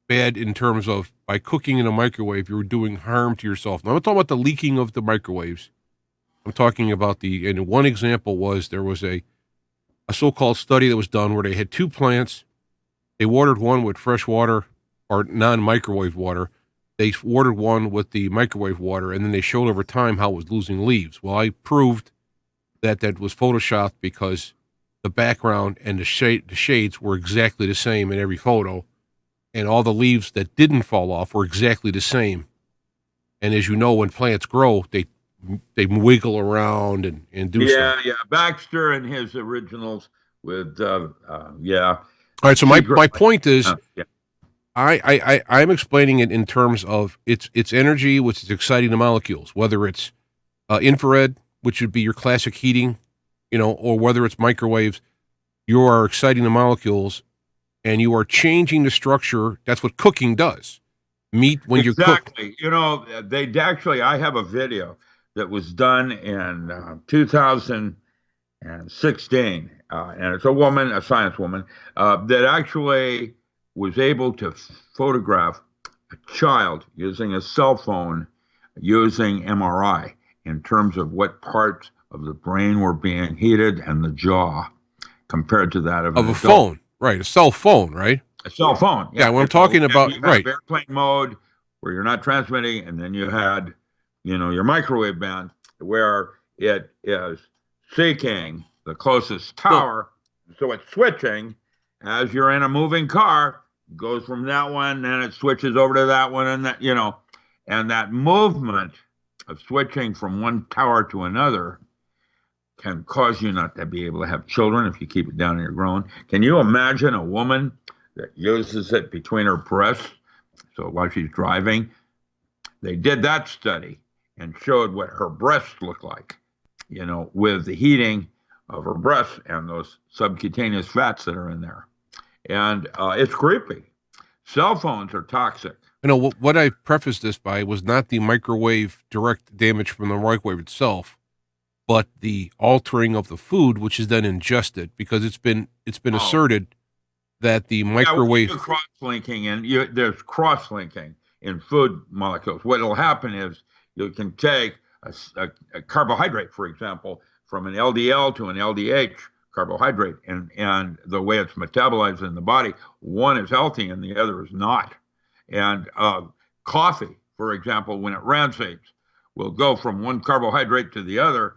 in terms of, by cooking in a microwave, you're doing harm to yourself. Now, I'm not talking about the leaking of the microwaves. I'm talking about and one example was there was a so-called study that was done where they had 2 plants. They watered one with fresh water or non-microwave water. They watered one with the microwave water, and then they showed over time how it was losing leaves. Well, I proved that was photoshopped because the background and the shades were exactly the same in every photo, and all the leaves that didn't fall off were exactly the same. And as you know, when plants grow, they wiggle around and do stuff. Yeah. Baxter and his originals with, All right, so my point is, I'm explaining it in terms of its energy, which is exciting the molecules, whether it's infrared, which would be your classic heating, or whether it's microwaves, you are exciting the molecules, and you are changing the structure. That's what cooking does. Meat, when you cook. Exactly. I have a video that was done in 2016, and it's a science woman, that actually was able to photograph a child using a cell phone, using MRI, in terms of what parts of the brain were being heated and the jaw, compared to that of a phone. Right, a cell phone, right? A cell phone. Yeah, what I'm talking about, right. Airplane mode, where you're not transmitting, and then you had, your microwave band, where it is seeking the closest tower, so it's switching as you're in a moving car, goes from that one, then it switches over to that one, and that, and that movement of switching from one tower to another can cause you not to be able to have children if you keep it down and you're growing. Can you imagine a woman that uses it between her breasts, so while she's driving? They did that study and showed what her breasts look like, with the heating of her breasts and those subcutaneous fats that are in there. And it's creepy. Cell phones are toxic. What I prefaced this by was not the microwave direct damage from the microwave itself, but the altering of the food, which is then ingested, because it's been asserted that the microwave cross-linking, and there's cross-linking in food molecules. What will happen is you can take a carbohydrate, for example, from an LDL to an LDH carbohydrate, and the way it's metabolized in the body, one is healthy and the other is not. And coffee, for example, when it rancids, will go from one carbohydrate to the other.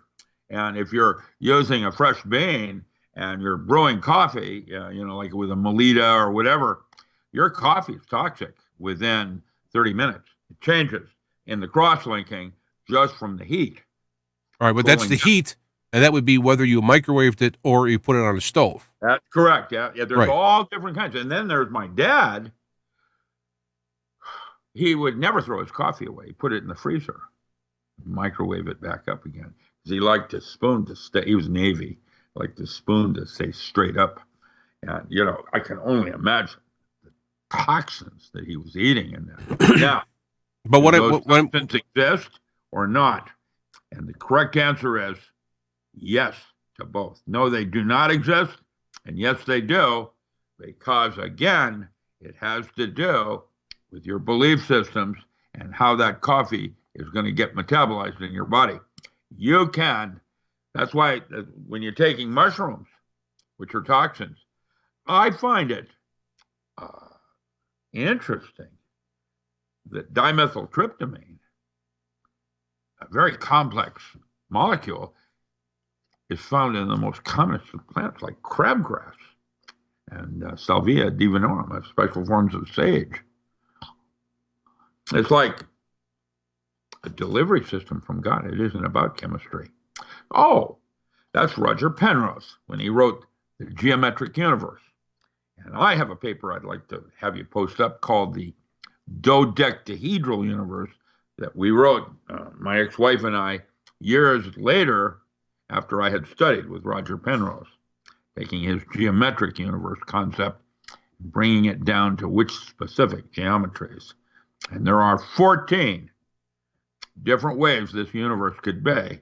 And if you're using a fresh bean and you're brewing coffee, like with a Melita or whatever, your coffee is toxic within 30 minutes. It changes in the cross-linking just from the heat. All right, but that's the heat, and that would be whether you microwaved it or you put it on a stove. That's correct. Yeah. There's all different kinds. And then there's my dad. He would never throw his coffee away. He put it in the freezer, microwave it back up again. Because he liked his spoon to stay. He was Navy. Liked the spoon to stay straight up. And, I can only imagine the toxins that he was eating in there. Now, but those toxins exist or not? And the correct answer is yes to both. No, they do not exist. And yes, they do. Because, again, it has to do with your belief systems and how that coffee is going to get metabolized in your body. That's why when you're taking mushrooms, which are toxins, I find it interesting that dimethyltryptamine, a very complex molecule, is found in the most commonest of plants like crabgrass and Salvia divinorum, special forms of sage. It's like a delivery system from God. It isn't about chemistry. Oh, that's Roger Penrose when he wrote The Geometric Universe. And I have a paper I'd like to have you post up called The Dodecahedral Universe that we wrote, my ex-wife and I, years later after I had studied with Roger Penrose, taking his geometric universe concept, bringing it down to which specific geometries. And there are 14 different ways this universe could be,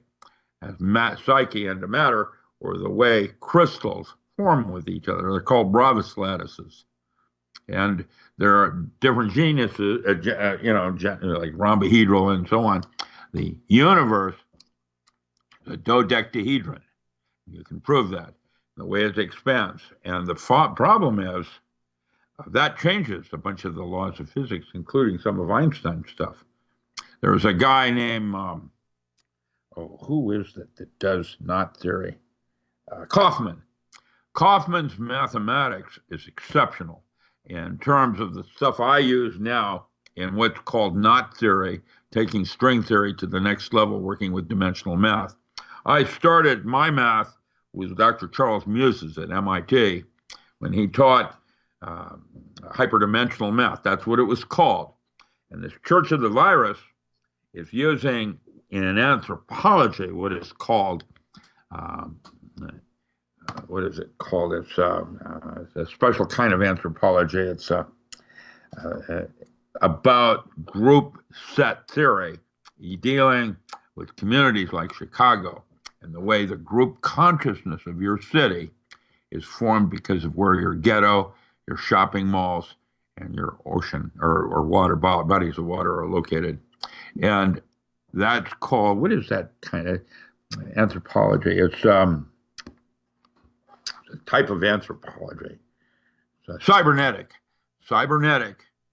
as psyche and matter, or the way crystals form with each other. They're called Bravas lattices. And there are different geniuses, like rhombohedral and so on. The universe, the dodecahedron. You can prove that, the way it expands. And the problem is that changes a bunch of the laws of physics, including some of Einstein's stuff. There was a guy named, who is that does knot theory? Kaufman. Kaufman's mathematics is exceptional in terms of the stuff I use now in what's called knot theory, taking string theory to the next level, working with dimensional math. I started my math with Dr. Charles Muses at MIT when he taught hyperdimensional math. That's what it was called. And this Church of the Virus is using in anthropology what is called, what is it called? It's a special kind of anthropology. It's about group set theory, dealing with communities like Chicago and the way the group consciousness of your city is formed because of where your ghetto, your shopping malls, and your ocean or water bodies of water are located. And that's called, what is that kind of anthropology? It's a type of anthropology. It's cybernetic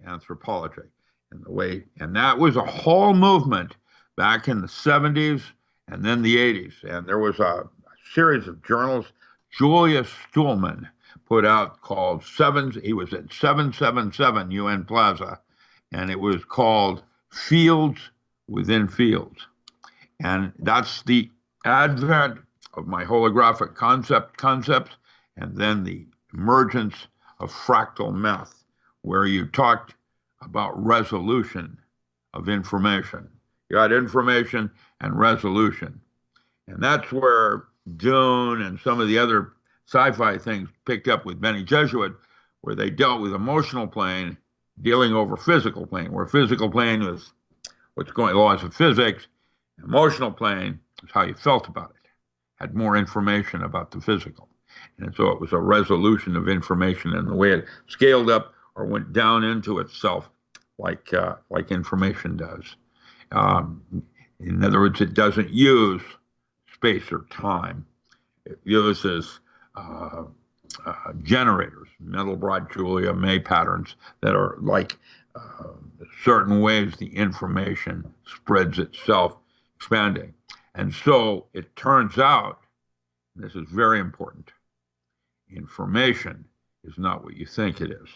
anthropology. And that was a whole movement back in the 70s and then the 80s. And there was a series of journals Julius Stuhlman put out called he was at 777 UN Plaza, and it was called Fields Within Fields. And that's the advent of my holographic concepts, and then the emergence of fractal math, where you talked about resolution of information. You got information and resolution. And that's where Dune and some of the other sci-fi things picked up with Benny Jesuit, where they dealt with emotional plane dealing over physical plane, where physical plane was what's going, laws of physics. Emotional plane is how you felt about it, had more information about the physical. And so it was a resolution of information and the way it scaled up or went down into itself like information does. In other words, it doesn't use space or time. It uses generators, Mandelbrot, Julia, May patterns that are like certain ways the information spreads itself, expanding. And so it turns out, this is very important, information is not what you think it is.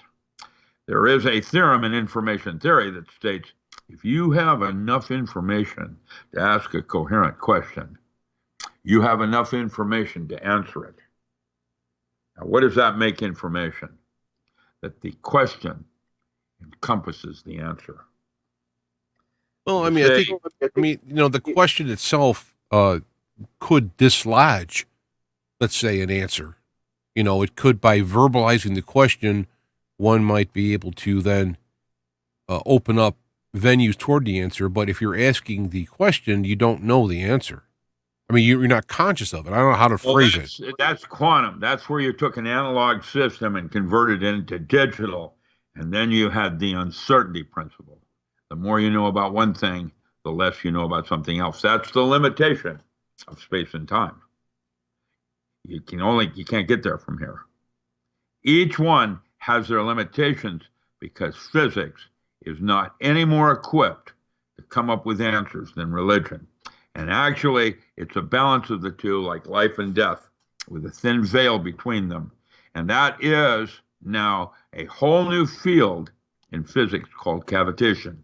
There is a theorem in information theory that states if you have enough information to ask a coherent question, you have enough information to answer it. Now, what does that make information? That the question encompasses the answer. Well, I mean, the question itself could dislodge, let's say, an answer. It could, by verbalizing the question, one might be able to then open up venues toward the answer. But if you're asking the question, you don't know the answer. I mean, you're not conscious of it. I don't know how to phrase it. That's quantum. That's where you took an analog system and converted it into digital. And then you had the uncertainty principle. The more you know about one thing, the less you know about something else. That's the limitation of space and time. You can't get there from here. Each one has their limitations because physics is not any more equipped to come up with answers than religion. And actually, it's a balance of the two, like life and death, with a thin veil between them. And that is now a whole new field in physics called cavitation,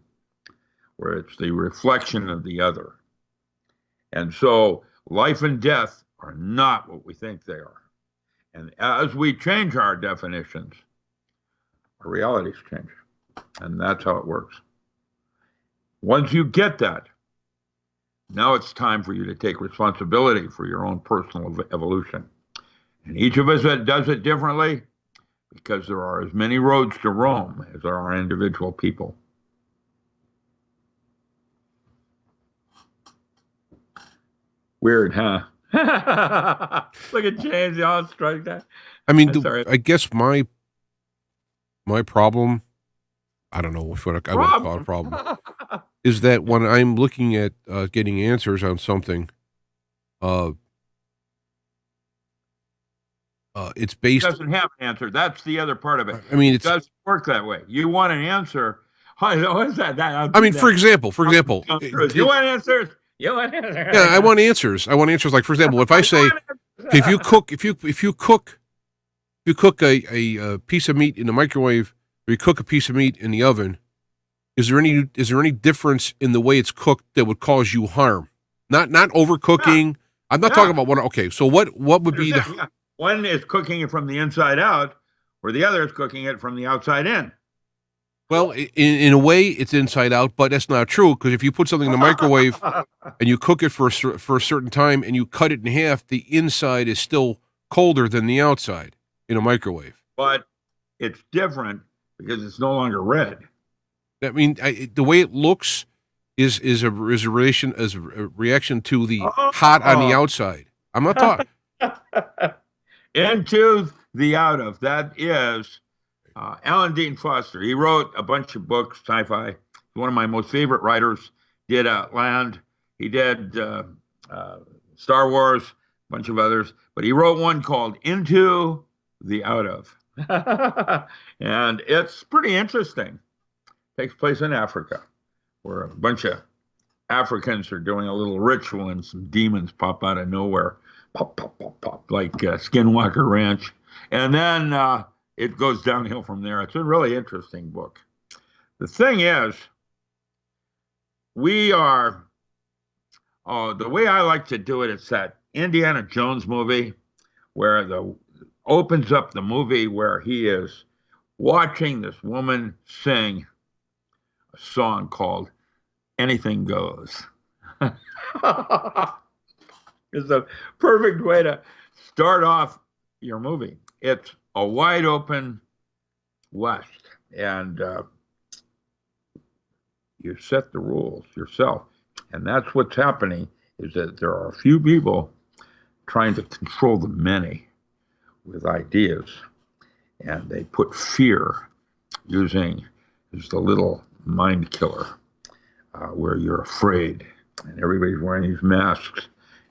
where it's the reflection of the other. And so life and death are not what we think they are. And as we change our definitions, our realities change. And that's how it works. Once you get that, now it's time for you to take responsibility for your own personal evolution. And each of us does it differently because there are as many roads to Rome as there are individual people. Weird, huh? Look at James, y'all struck that. I mean, I guess my problem, I don't know what I would call it a problem, is that when I'm looking at getting answers on something, it's based. It doesn't have an answer. That's the other part of it. I mean, it doesn't work that way. You want an answer. What is that? I mean, for example, you want answers. Yeah, I want answers. Like, for example, if I say, if you cook a piece of meat in the microwave, or you cook a piece of meat in the oven, is there any difference in the way it's cooked that would cause you harm? Not overcooking. Yeah. I'm not talking about one. Okay, so what would be the one is cooking it from the inside out, or the other is cooking it from the outside in. Well, in a way, it's inside out, but that's not true, because if you put something in the microwave and you cook it for a certain time and you cut it in half, the inside is still colder than the outside in a microwave. But it's different because it's no longer red. I mean, the way it looks is a reaction to the hot on the outside. I'm not talking into the out of. That is Alan Dean Foster. He wrote a bunch of books, sci-fi. He's one of my most favorite writers. Did Land. He did Star Wars, a bunch of others. But he wrote one called Into the Out of. And it's pretty interesting. Takes place in Africa, where a bunch of Africans are doing a little ritual and some demons pop out of nowhere. Pop, pop, pop, pop, like Skinwalker Ranch. And then it goes downhill from there. It's a really interesting book. The thing is, we are, the way I like to do it, it's that Indiana Jones movie where opens up the movie where he is watching this woman sing a song called Anything Goes. It's a perfect way to start off your movie. It's a wide open West, and you set the rules yourself. And that's what's happening, is that there are a few people trying to control the many with ideas, and they put fear using the little mind killer, where you're afraid and everybody's wearing these masks.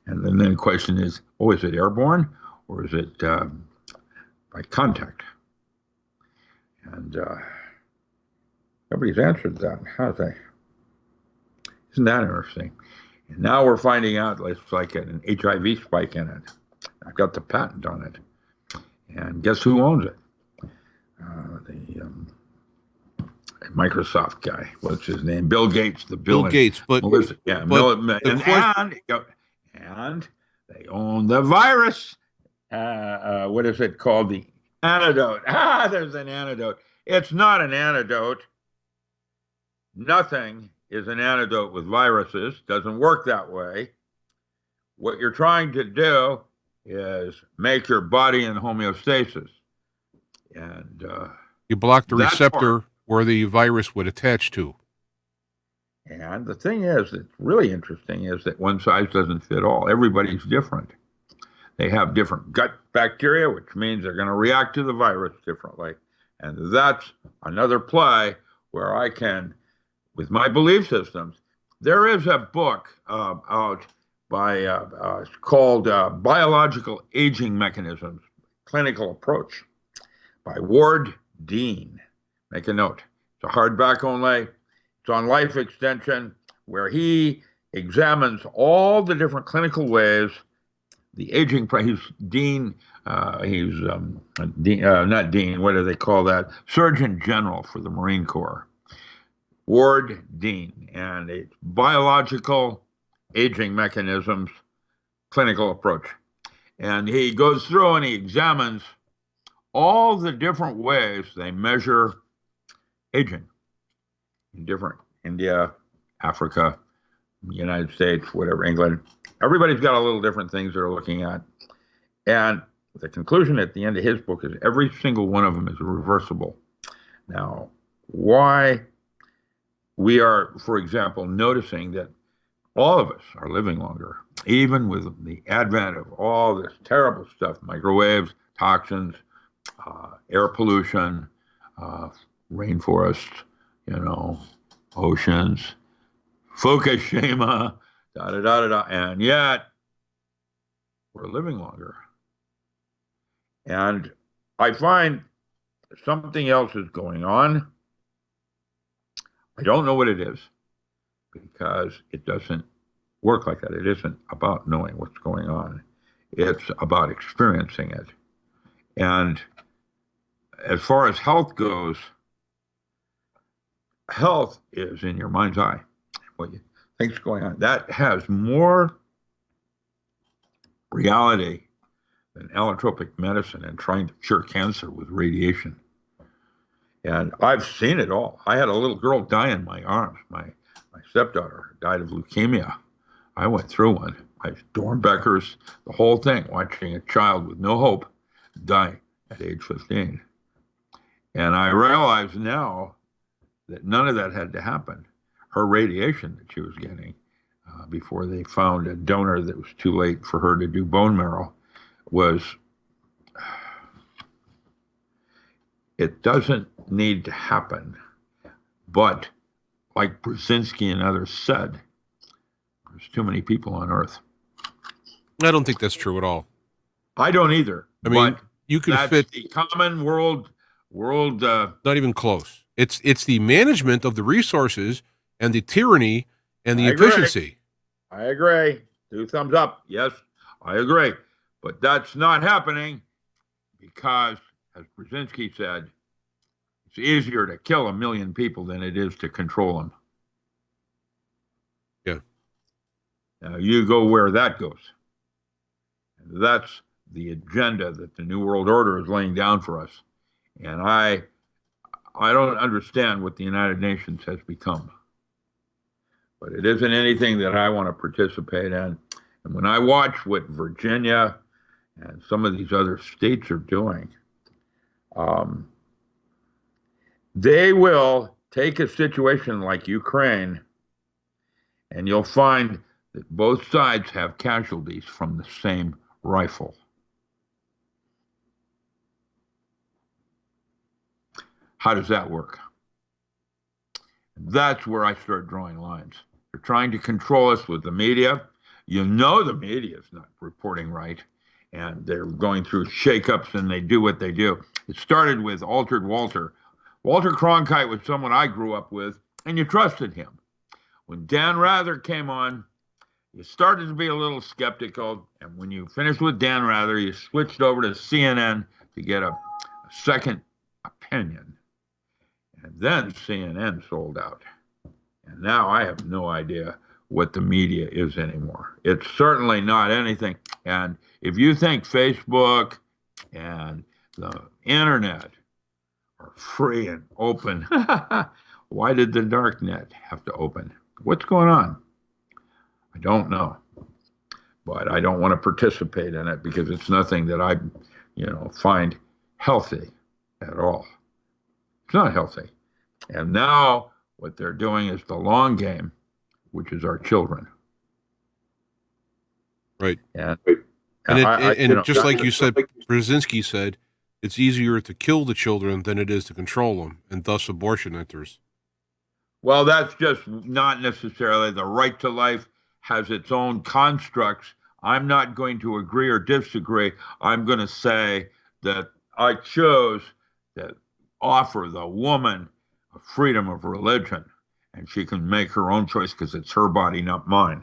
And then the question is, is it airborne or is it by contact? And nobody's answered that, have they? Isn't that interesting? And now we're finding out it's like an HIV spike in it. I've got the patent on it. And guess who owns it? The Microsoft guy. What's his name? Bill Gates. Bill Gates. But Melissa, yeah, and they own the virus. What is it called? The antidote. There's an antidote. It's not an antidote. Nothing is an antidote with viruses. Doesn't work that way. What you're trying to do is make your body in homeostasis. And you block the receptor where the virus would attach to. And the thing is, that's really interesting, is that one size doesn't fit all. Everybody's different. They have different gut bacteria, which means they're going to react to the virus differently. And that's another play where I can, with my belief systems, there is a book out by called Biological Aging Mechanisms, Clinical Approach by Ward Dean. Make a note. It's a hardback only. It's on Life Extension, where he examines all the different clinical ways the aging. He's Dean. He's not Dean. What do they call that? Surgeon General for the Marine Corps. Ward Dean, and it's Biological Aging Mechanisms, Clinical Approach. And he goes through and he examines all the different ways they measure aging in different India, Africa, United States, whatever, England. Everybody's got a little different things they're looking at. And the conclusion at the end of his book is every single one of them is reversible. Now, why we are, for example, noticing that all of us are living longer, even with the advent of all this terrible stuff, microwaves, toxins, air pollution, rainforests, oceans, Fukushima, and yet we're living longer. And I find something else is going on. I don't know what it is, because it doesn't work like that. It isn't about knowing what's going on. It's about experiencing it. And as far as health goes, health is in your mind's eye. What you think's going on. That has more reality than allotropic medicine and trying to cure cancer with radiation. And I've seen it all. I had a little girl die in my arms. My stepdaughter died of leukemia. I went through one. My Dornbeckers, the whole thing, watching a child with no hope die at age 15. And I realize now that none of that had to happen. Her radiation that she was getting before they found a donor that was too late for her to do bone marrow was, it doesn't need to happen. But like Brzezinski and others said, there's too many people on Earth. I don't think that's true at all. I don't either. I mean, you could fit the common world. Not even close. It's the management of the resources and the tyranny and the efficiency. I agree. 2 thumbs up. Yes, I agree. But that's not happening because, as Brzezinski said, it's easier to kill 1 million people than it is to control them. Yeah. Now you go where that goes. And that's the agenda that the New World Order is laying down for us. And I don't understand what the United Nations has become. But it isn't anything that I want to participate in. And when I watch what Virginia and some of these other states are doing, they will take a situation like Ukraine, and you'll find that both sides have casualties from the same rifle. How does that work? That's where I start drawing lines. They're trying to control us with the media. You know the media is not reporting right. and they're going through shakeups, and they do what they do. It started with Altered Walter. Walter Cronkite was someone I grew up with, and you trusted him. When Dan Rather came on, you started to be a little skeptical, and when you finished with Dan Rather, you switched over to CNN to get a second opinion. And then CNN sold out. And now I have no idea what the media is anymore. It's certainly not anything. And if you think Facebook and the internet are free and open, why did the dark net have to open? What's going on? I don't know. But I don't want to participate in it because it's nothing that I, find healthy at all. It's not healthy. And now what they're doing is the long game, which is our children. Right. And just like you said, Brzezinski said, it's easier to kill the children than it is to control them, and thus abortion enters. Well, that's just not necessarily. The right to life has its own constructs. I'm not going to agree or disagree. I'm going to say that I chose to offer the woman a freedom of religion, and she can make her own choice because it's her body, not mine.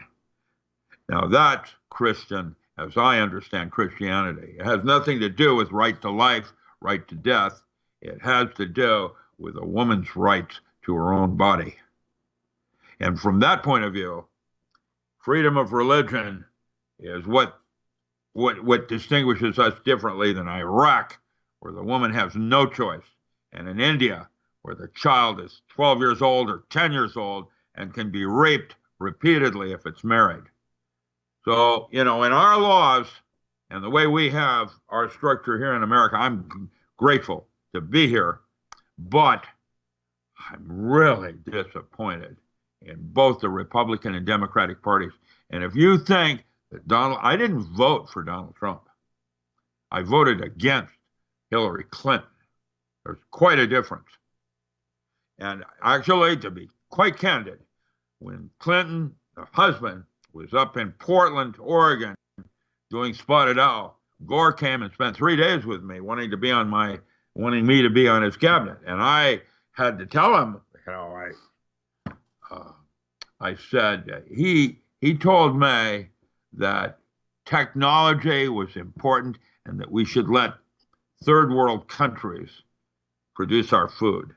Now, that's Christian, as I understand Christianity. It has nothing to do with right to life, right to death. It has to do with a woman's rights to her own body. And from that point of view, freedom of religion is what distinguishes us differently than Iraq, where the woman has no choice, and in India, where the child is 12 years old or 10 years old and can be raped repeatedly if it's married. So, in our laws and the way we have our structure here in America, I'm grateful to be here, but I'm really disappointed in both the Republican and Democratic parties. And if you think that I didn't vote for Donald Trump. I voted against Hillary Clinton. There's quite a difference. And actually, to be quite candid, when Clinton, her husband, was up in Portland, Oregon, doing Spotted Owl, Gore came and spent 3 days with me, wanting me to be on his cabinet. And I had to tell him, I said, he told me that technology was important and that we should let third world countries produce our food.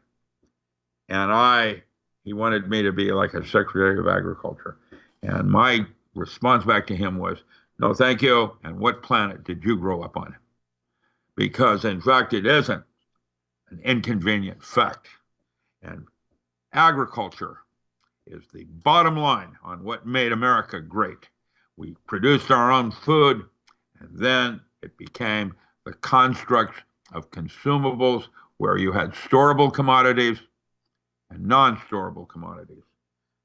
And he wanted me to be like a Secretary of Agriculture. And my response back to him was, no, thank you. And what planet did you grow up on? Because, in fact, it isn't an inconvenient fact. And agriculture is the bottom line on what made America great. We produced our own food, and then it became the construct of consumables where you had storable commodities and non-storable commodities.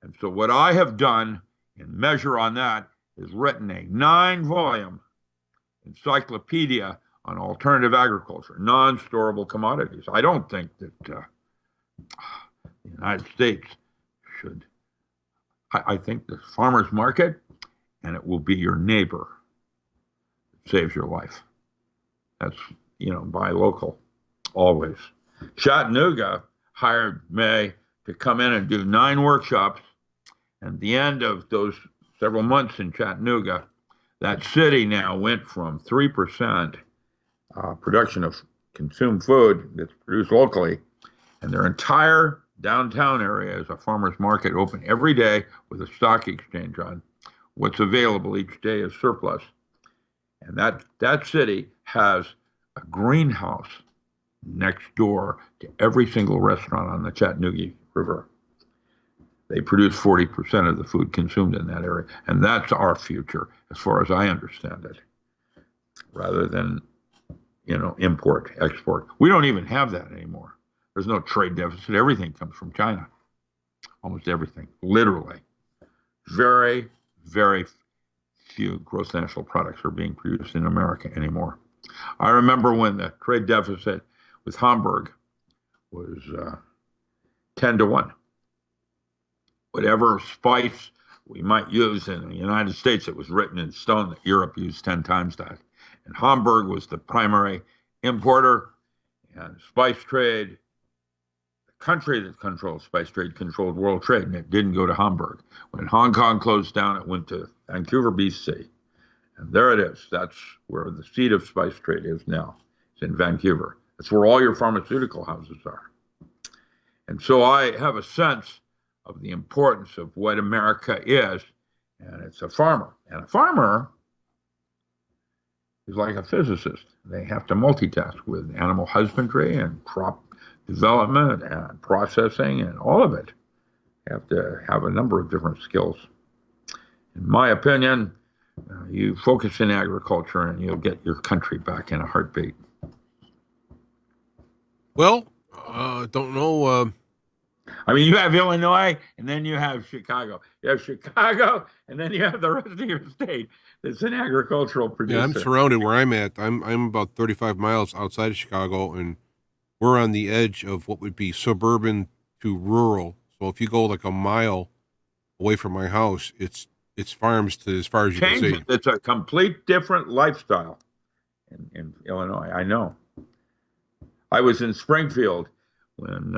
And so what I have done in measure on that is written a 9-volume encyclopedia on alternative agriculture, non-storable commodities. I don't think that the United States should. I think the farmer's market, and it will be your neighbor that saves your life. That's, buy local, always. Chattanooga hired me to come in and do 9 workshops. And at the end of those several months in Chattanooga, that city now went from 3% production of consumed food that's produced locally, and their entire downtown area is a farmer's market open every day with a stock exchange on. What's available each day is surplus. And that city has a greenhouse next door to every single restaurant on the Chattanooga River. They produce 40% of the food consumed in that area. And that's our future, as far as I understand it, rather than, import, export. We don't even have that anymore. There's no trade deficit. Everything comes from China. Almost everything, literally. Very, very few gross national products are being produced in America anymore. I remember when the trade deficit with Hamburg was 10-1. Whatever spice we might use in the United States, it was written in stone that Europe used 10 times that. And Hamburg was the primary importer, and spice trade, the country that controlled spice trade controlled world trade, and it didn't go to Hamburg. When Hong Kong closed down, it went to Vancouver, BC. And there it is. That's where the seat of spice trade is now. It's in Vancouver. That's where all your pharmaceutical houses are. And so I have a sense of the importance of what America is, and it's a farmer. And a farmer is like a physicist. They have to multitask with animal husbandry and crop development and processing and all of it. They have to have a number of different skills. In my opinion, you focus in agriculture and you'll get your country back in a heartbeat. Well, don't know. I mean, you have Illinois, and then you have Chicago. You have Chicago, and then you have the rest of your state that's an agricultural producer. Yeah, I'm surrounded where I'm at. I'm about 35 miles outside of Chicago, and we're on the edge of what would be suburban to rural. So if you go like a mile away from my house, it's farms to as far as you can see. It's a complete different lifestyle in Illinois. I know. I was in Springfield when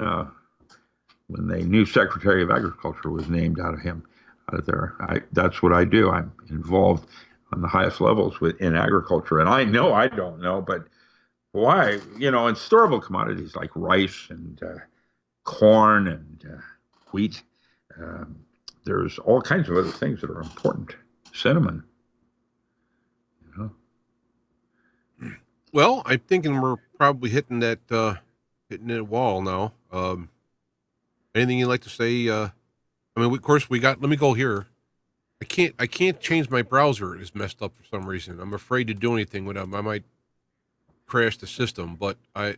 the new Secretary of Agriculture was named out of there. That's what I do. I'm involved on the highest levels in agriculture. And I know I don't know, but why? In storable commodities like rice and corn and wheat, there's all kinds of other things that are important. Cinnamon. Well, I'm thinking we're probably hitting that wall now. Anything you'd like to say? Of course, let me go here. I can't change my browser. It's messed up for some reason. I'm afraid to do anything with them. I might crash the system, but I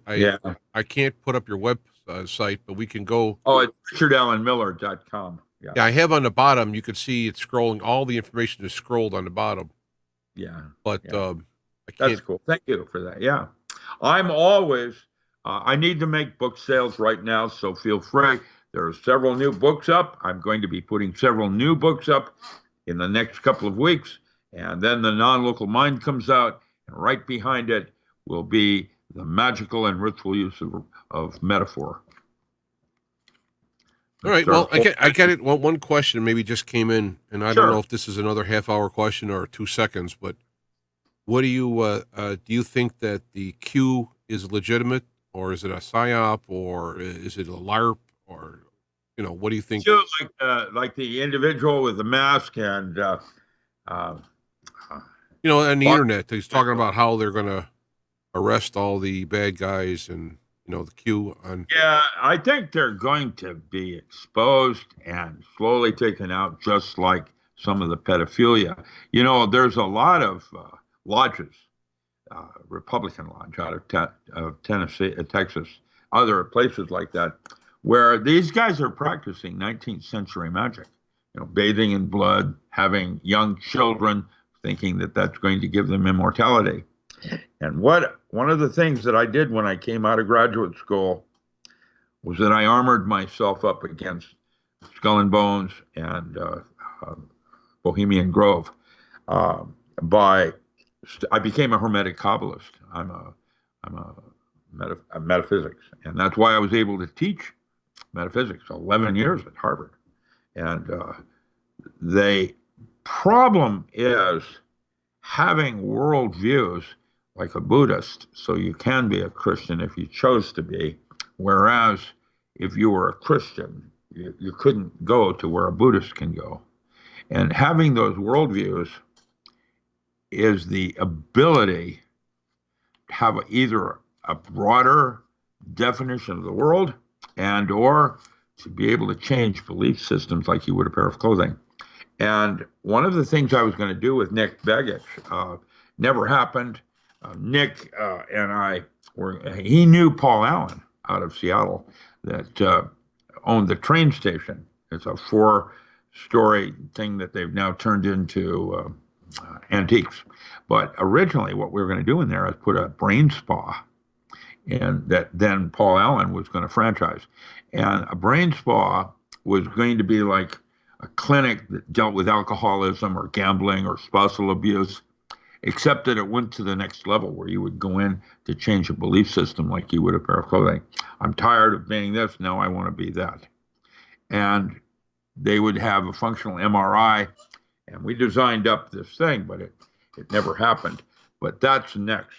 can't put up your website, but we can go. Oh, it's richardalanmiller.com. Yeah, I have on the bottom. You can see it's scrolling. All the information is scrolled on the bottom. Yeah. But that's cool. Thank you for that. Yeah. I'm always, I need to make book sales right now, so feel free. There are several new books up. I'm going to be putting several new books up in the next couple of weeks. And then the Non-Local Mind comes out, and right behind it will be the magical and ritual use of metaphor. All right. Well, I got it. Well, one question maybe just came in, and I don't know if this is another half-hour question or 2 seconds, but what do you think that the Q is legitimate, or is it a psyop, or is it a LARP, or what do you think? Q, like the individual with the mask and on the internet, he's talking about how they're going to arrest all the bad guys and. The Q on. Yeah, I think they're going to be exposed and slowly taken out, just like some of the pedophilia. There's a lot of lodges, Republican lodge out of Tennessee, Texas, other places like that, where these guys are practicing 19th century magic. Bathing in blood, having young children, thinking that that's going to give them immortality. And one of the things that I did when I came out of graduate school was that I armored myself up against Skull and Bones and Bohemian Grove. I became a Hermetic Kabbalist. I'm a metaphysics, and that's why I was able to teach metaphysics 11 years at Harvard. And the problem is having worldviews like a Buddhist, so you can be a Christian if you chose to be, whereas if you were a Christian, you couldn't go to where a Buddhist can go. And having those worldviews is the ability to have either a broader definition of the world and or to be able to change belief systems like you would a pair of clothing. And one of the things I was going to do with Nick Begich never happened. Nick and I he knew Paul Allen out of Seattle that owned the train station. It's a 4-story thing that they've now turned into antiques. But originally what we were going to do in there is put a brain spa, and that then Paul Allen was going to franchise. And a brain spa was going to be like a clinic that dealt with alcoholism or gambling or spousal abuse. except that it went to the next level where you would go in to change a belief system like you would a pair of clothing. I'm tired of being this. Now I want to be that. And they would have a functional MRI, and we designed up this thing, but it never happened. But that's next.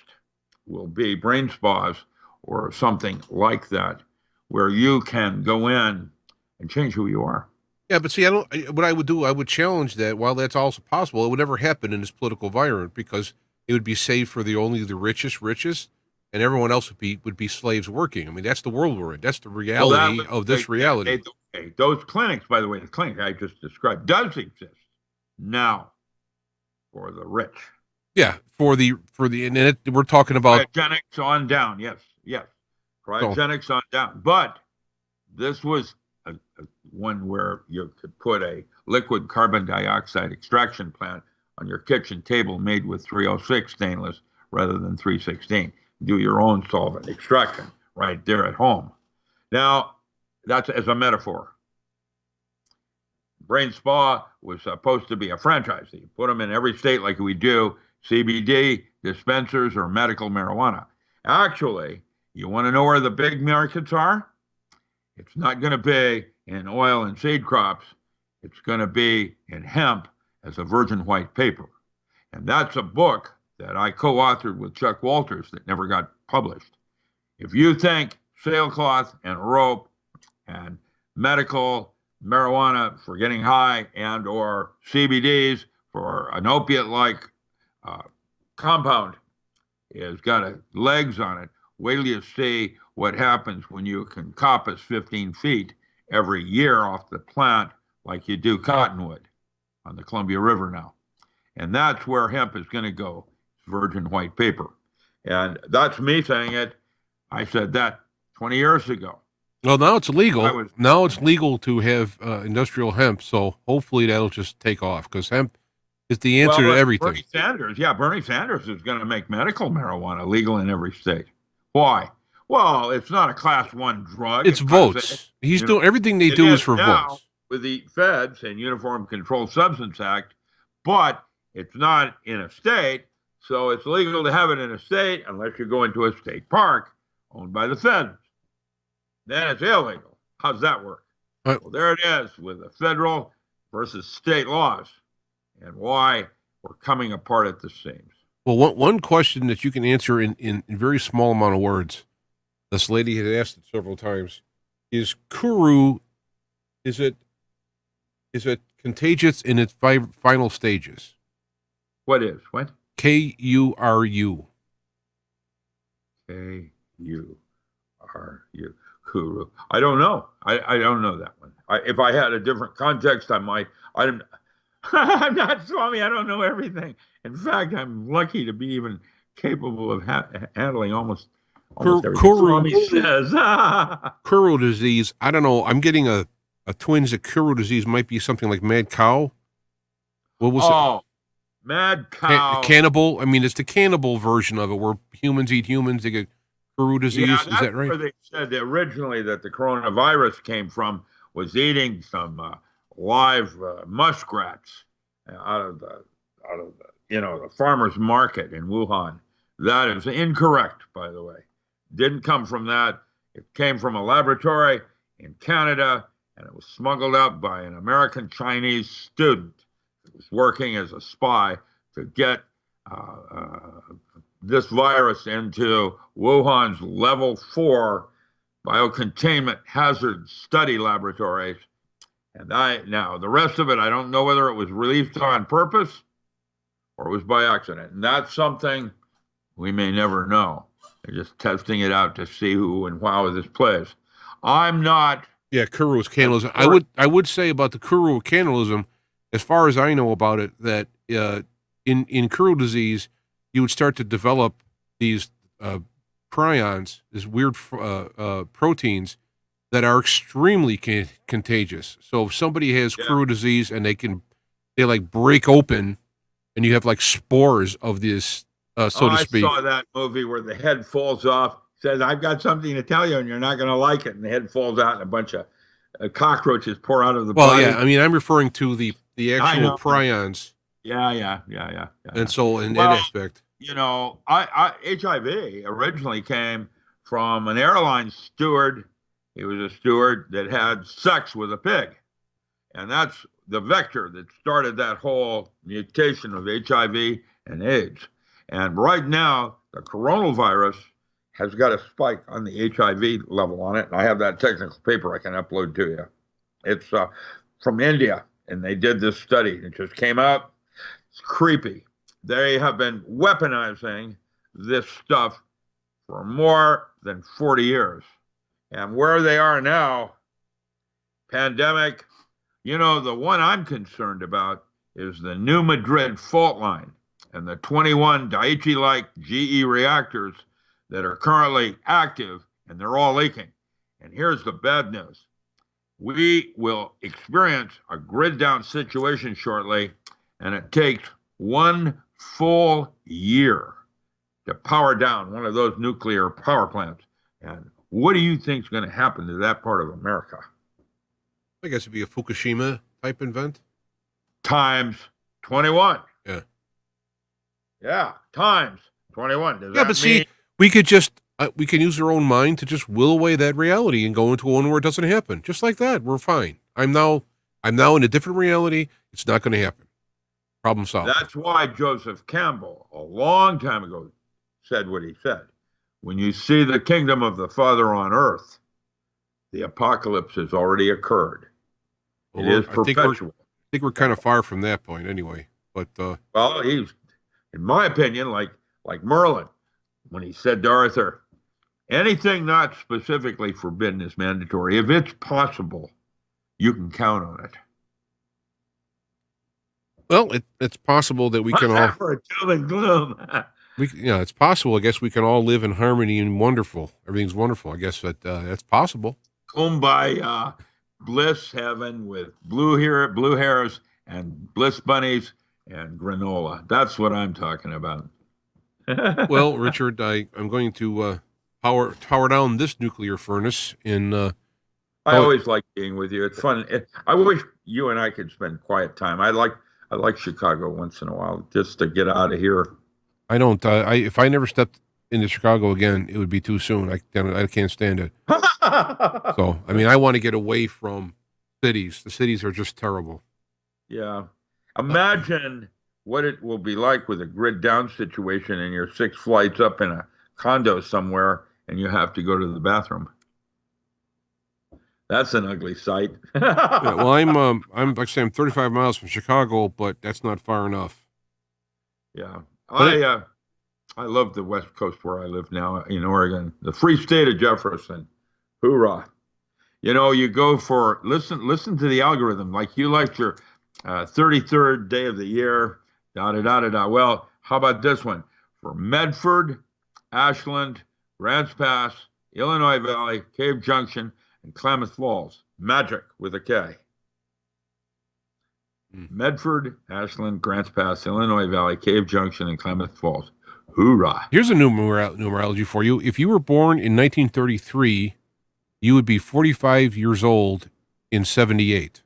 Will be brain spas or something like that, where you can go in and change who you are. Yeah, but see, what I would do, I would challenge that. While that's also possible, it would never happen in this political environment because it would be saved for only the richest, and everyone else would be slaves working. I mean, that's the world we're in. That's the reality of this reality. Those clinics, by the way, the clinic I just described does exist now for the rich. Yeah, and we're talking about cryogenics on down. Yes, cryogenics on down. But this was one where you could put a liquid carbon dioxide extraction plant on your kitchen table made with 306 stainless rather than 316. Do your own solvent extraction right there at home. Now, that's as a metaphor. Brain Spa was supposed to be a franchise. You put them in every state like we do CBD dispensers or medical marijuana. Actually, you want to know where the big markets are? It's not going to be in oil and seed crops. It's going to be in hemp as a virgin white paper. And that's a book that I co-authored with Chuck Walters that never got published. If you think sailcloth and rope and medical marijuana for getting high and or CBDs for an opiate-like compound has got legs on it, wait till you see what happens when you can coppice 15 feet every year off the plant like you do cottonwood on the Columbia River now. And that's where hemp is going to go, virgin white paper. And that's me saying it. I said that 20 years ago. Well, now it's illegal. Now it's legal to have industrial hemp, so hopefully that'll just take off because hemp is the answer to everything. Bernie Sanders is going to make medical marijuana legal in every state. Why? Well, it's not a class 1 drug. It's votes. He's doing everything they do is for votes. With the feds and Uniform Controlled Substance Act, but it's not in a state, so it's legal to have it in a state unless you go into a state park owned by the feds. Then it's illegal. How's that work? Well, there it is with the federal versus state laws and why we're coming apart at the seams. Well, one question that you can answer in very small amount of words, this lady had asked it several times, is Kuru, is it contagious in its final stages? What is? What? Kuru. Kuru. Kuru. I don't know. I don't know that one. If I had a different context, I might. I'm not Swami. I don't know everything. In fact, I'm lucky to be even capable of handling almost everything Swami says. Kuru disease. I don't know. I'm getting a twinge that Kuru disease might be something like mad cow. What was it? Mad cow. Cannibal. I mean, it's the cannibal version of it where humans eat humans. They get Kuru disease. Yeah, is that right? Where they said originally that the coronavirus came from was eating some live muskrats out of the the farmer's market in Wuhan. That is incorrect, by the way. Didn't come from that. It came from a laboratory in Canada, and it was smuggled out by an American Chinese student who was working as a spy to get this virus into Wuhan's level 4 biocontainment hazard study laboratories. And now the rest of it, I don't know whether it was released on purpose or it was by accident. And that's something we may never know. They're just testing it out to see who and how this plays. I'm not. Yeah, Kuru is cannibalism. I would say about the Kuru cannibalism, as far as I know about it, that in Kuru disease, you would start to develop these prions, these weird proteins that are extremely contagious. So if somebody has Kuru disease and they like break open, and you have like spores of this, so to speak. I saw that movie where the head falls off. Says, "I've got something to tell you, and you're not going to like it." And the head falls out, and a bunch of cockroaches pour out of the body. Well, yeah, I mean, I'm referring to the actual prions Yeah. And so in that aspect, HIV originally came from an airline steward. He was a steward that had sex with a pig. And that's the vector that started that whole mutation of HIV and AIDS. And right now, the coronavirus has got a spike on the HIV level on it. And I have that technical paper I can upload to you. It's from India, and they did this study. It just came out. It's creepy. They have been weaponizing this stuff for more than 40 years. And where they are now, pandemic, the one I'm concerned about is the New Madrid fault line and the 21 Daiichi-like GE reactors that are currently active, and they're all leaking. And here's the bad news. We will experience a grid down situation shortly, and it takes 1 full year to power down one of those nuclear power plants. And what do you think is going to happen to that part of America? I guess it'd be a Fukushima type event. Times 21. Yeah. Yeah, times 21. Does yeah, that but see, we could just, we can use our own mind to just will away that reality and go into one where it doesn't happen. Just like that, we're fine. I'm now in a different reality. It's not going to happen. Problem solved. That's why Joseph Campbell, a long time ago, said what he said. When you see the kingdom of the Father on earth, the apocalypse has already occurred. It is perpetual. I think we're kind of far from that point anyway. But well, he's, in my opinion, like Merlin, when he said to Arthur, anything not specifically forbidden is mandatory. If it's possible, you can count on it. Well, it's possible that we can all. For doom and gloom. It's possible. I guess we can all live in harmony and wonderful. Everything's wonderful. I guess that's possible. Kumbaya, bliss heaven with blue hairs and bliss bunnies and granola. That's what I'm talking about. Well, Richard, I'm going to power down this nuclear furnace in. I always like being with you. It's fun. I wish you and I could spend quiet time. I like Chicago once in a while just to get out of here. I don't. If I never stepped into Chicago again, it would be too soon. I can't stand it. So, I want to get away from cities. The cities are just terrible. Yeah. Imagine what it will be like with a grid down situation and you're 6 flights up in a condo somewhere and you have to go to the bathroom. That's an ugly sight. Yeah, well, I'm like I say, I'm 35 miles from Chicago, but that's not far enough. Yeah. I love the West Coast where I live now in Oregon, the free state of Jefferson. Hoorah. You go for, listen to the algorithm. Like you liked your 33rd day of the year, da-da-da-da-da. Well, how about this one? For Medford, Ashland, Grants Pass, Illinois Valley, Cave Junction, and Klamath Falls. Magic with a K. Medford, Ashland, Grants Pass, Illinois Valley, Cave Junction, and Klamath Falls. Hoorah. Here's a numerology for you. If you were born in 1933, you would be 45 years old in 78.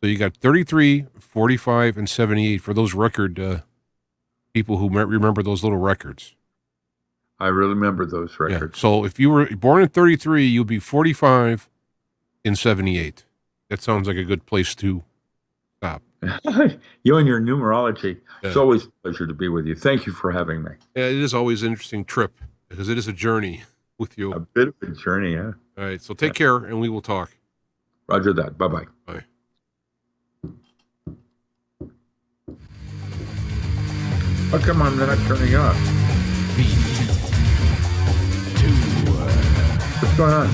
So you got 33, 45, and 78 for those record people who might remember those little records. I remember those records. Yeah. So if you were born in 33, you'd be 45 in 78. That sounds like a good place to stop. You and your numerology. Yeah. It's always a pleasure to be with you. Thank you for having me. Yeah, it is always an interesting trip because it is a journey with you. A bit of a journey, yeah. All right. So take care and we will talk. Roger that. Bye-bye. Bye. How come I'm not turning off? What's going on?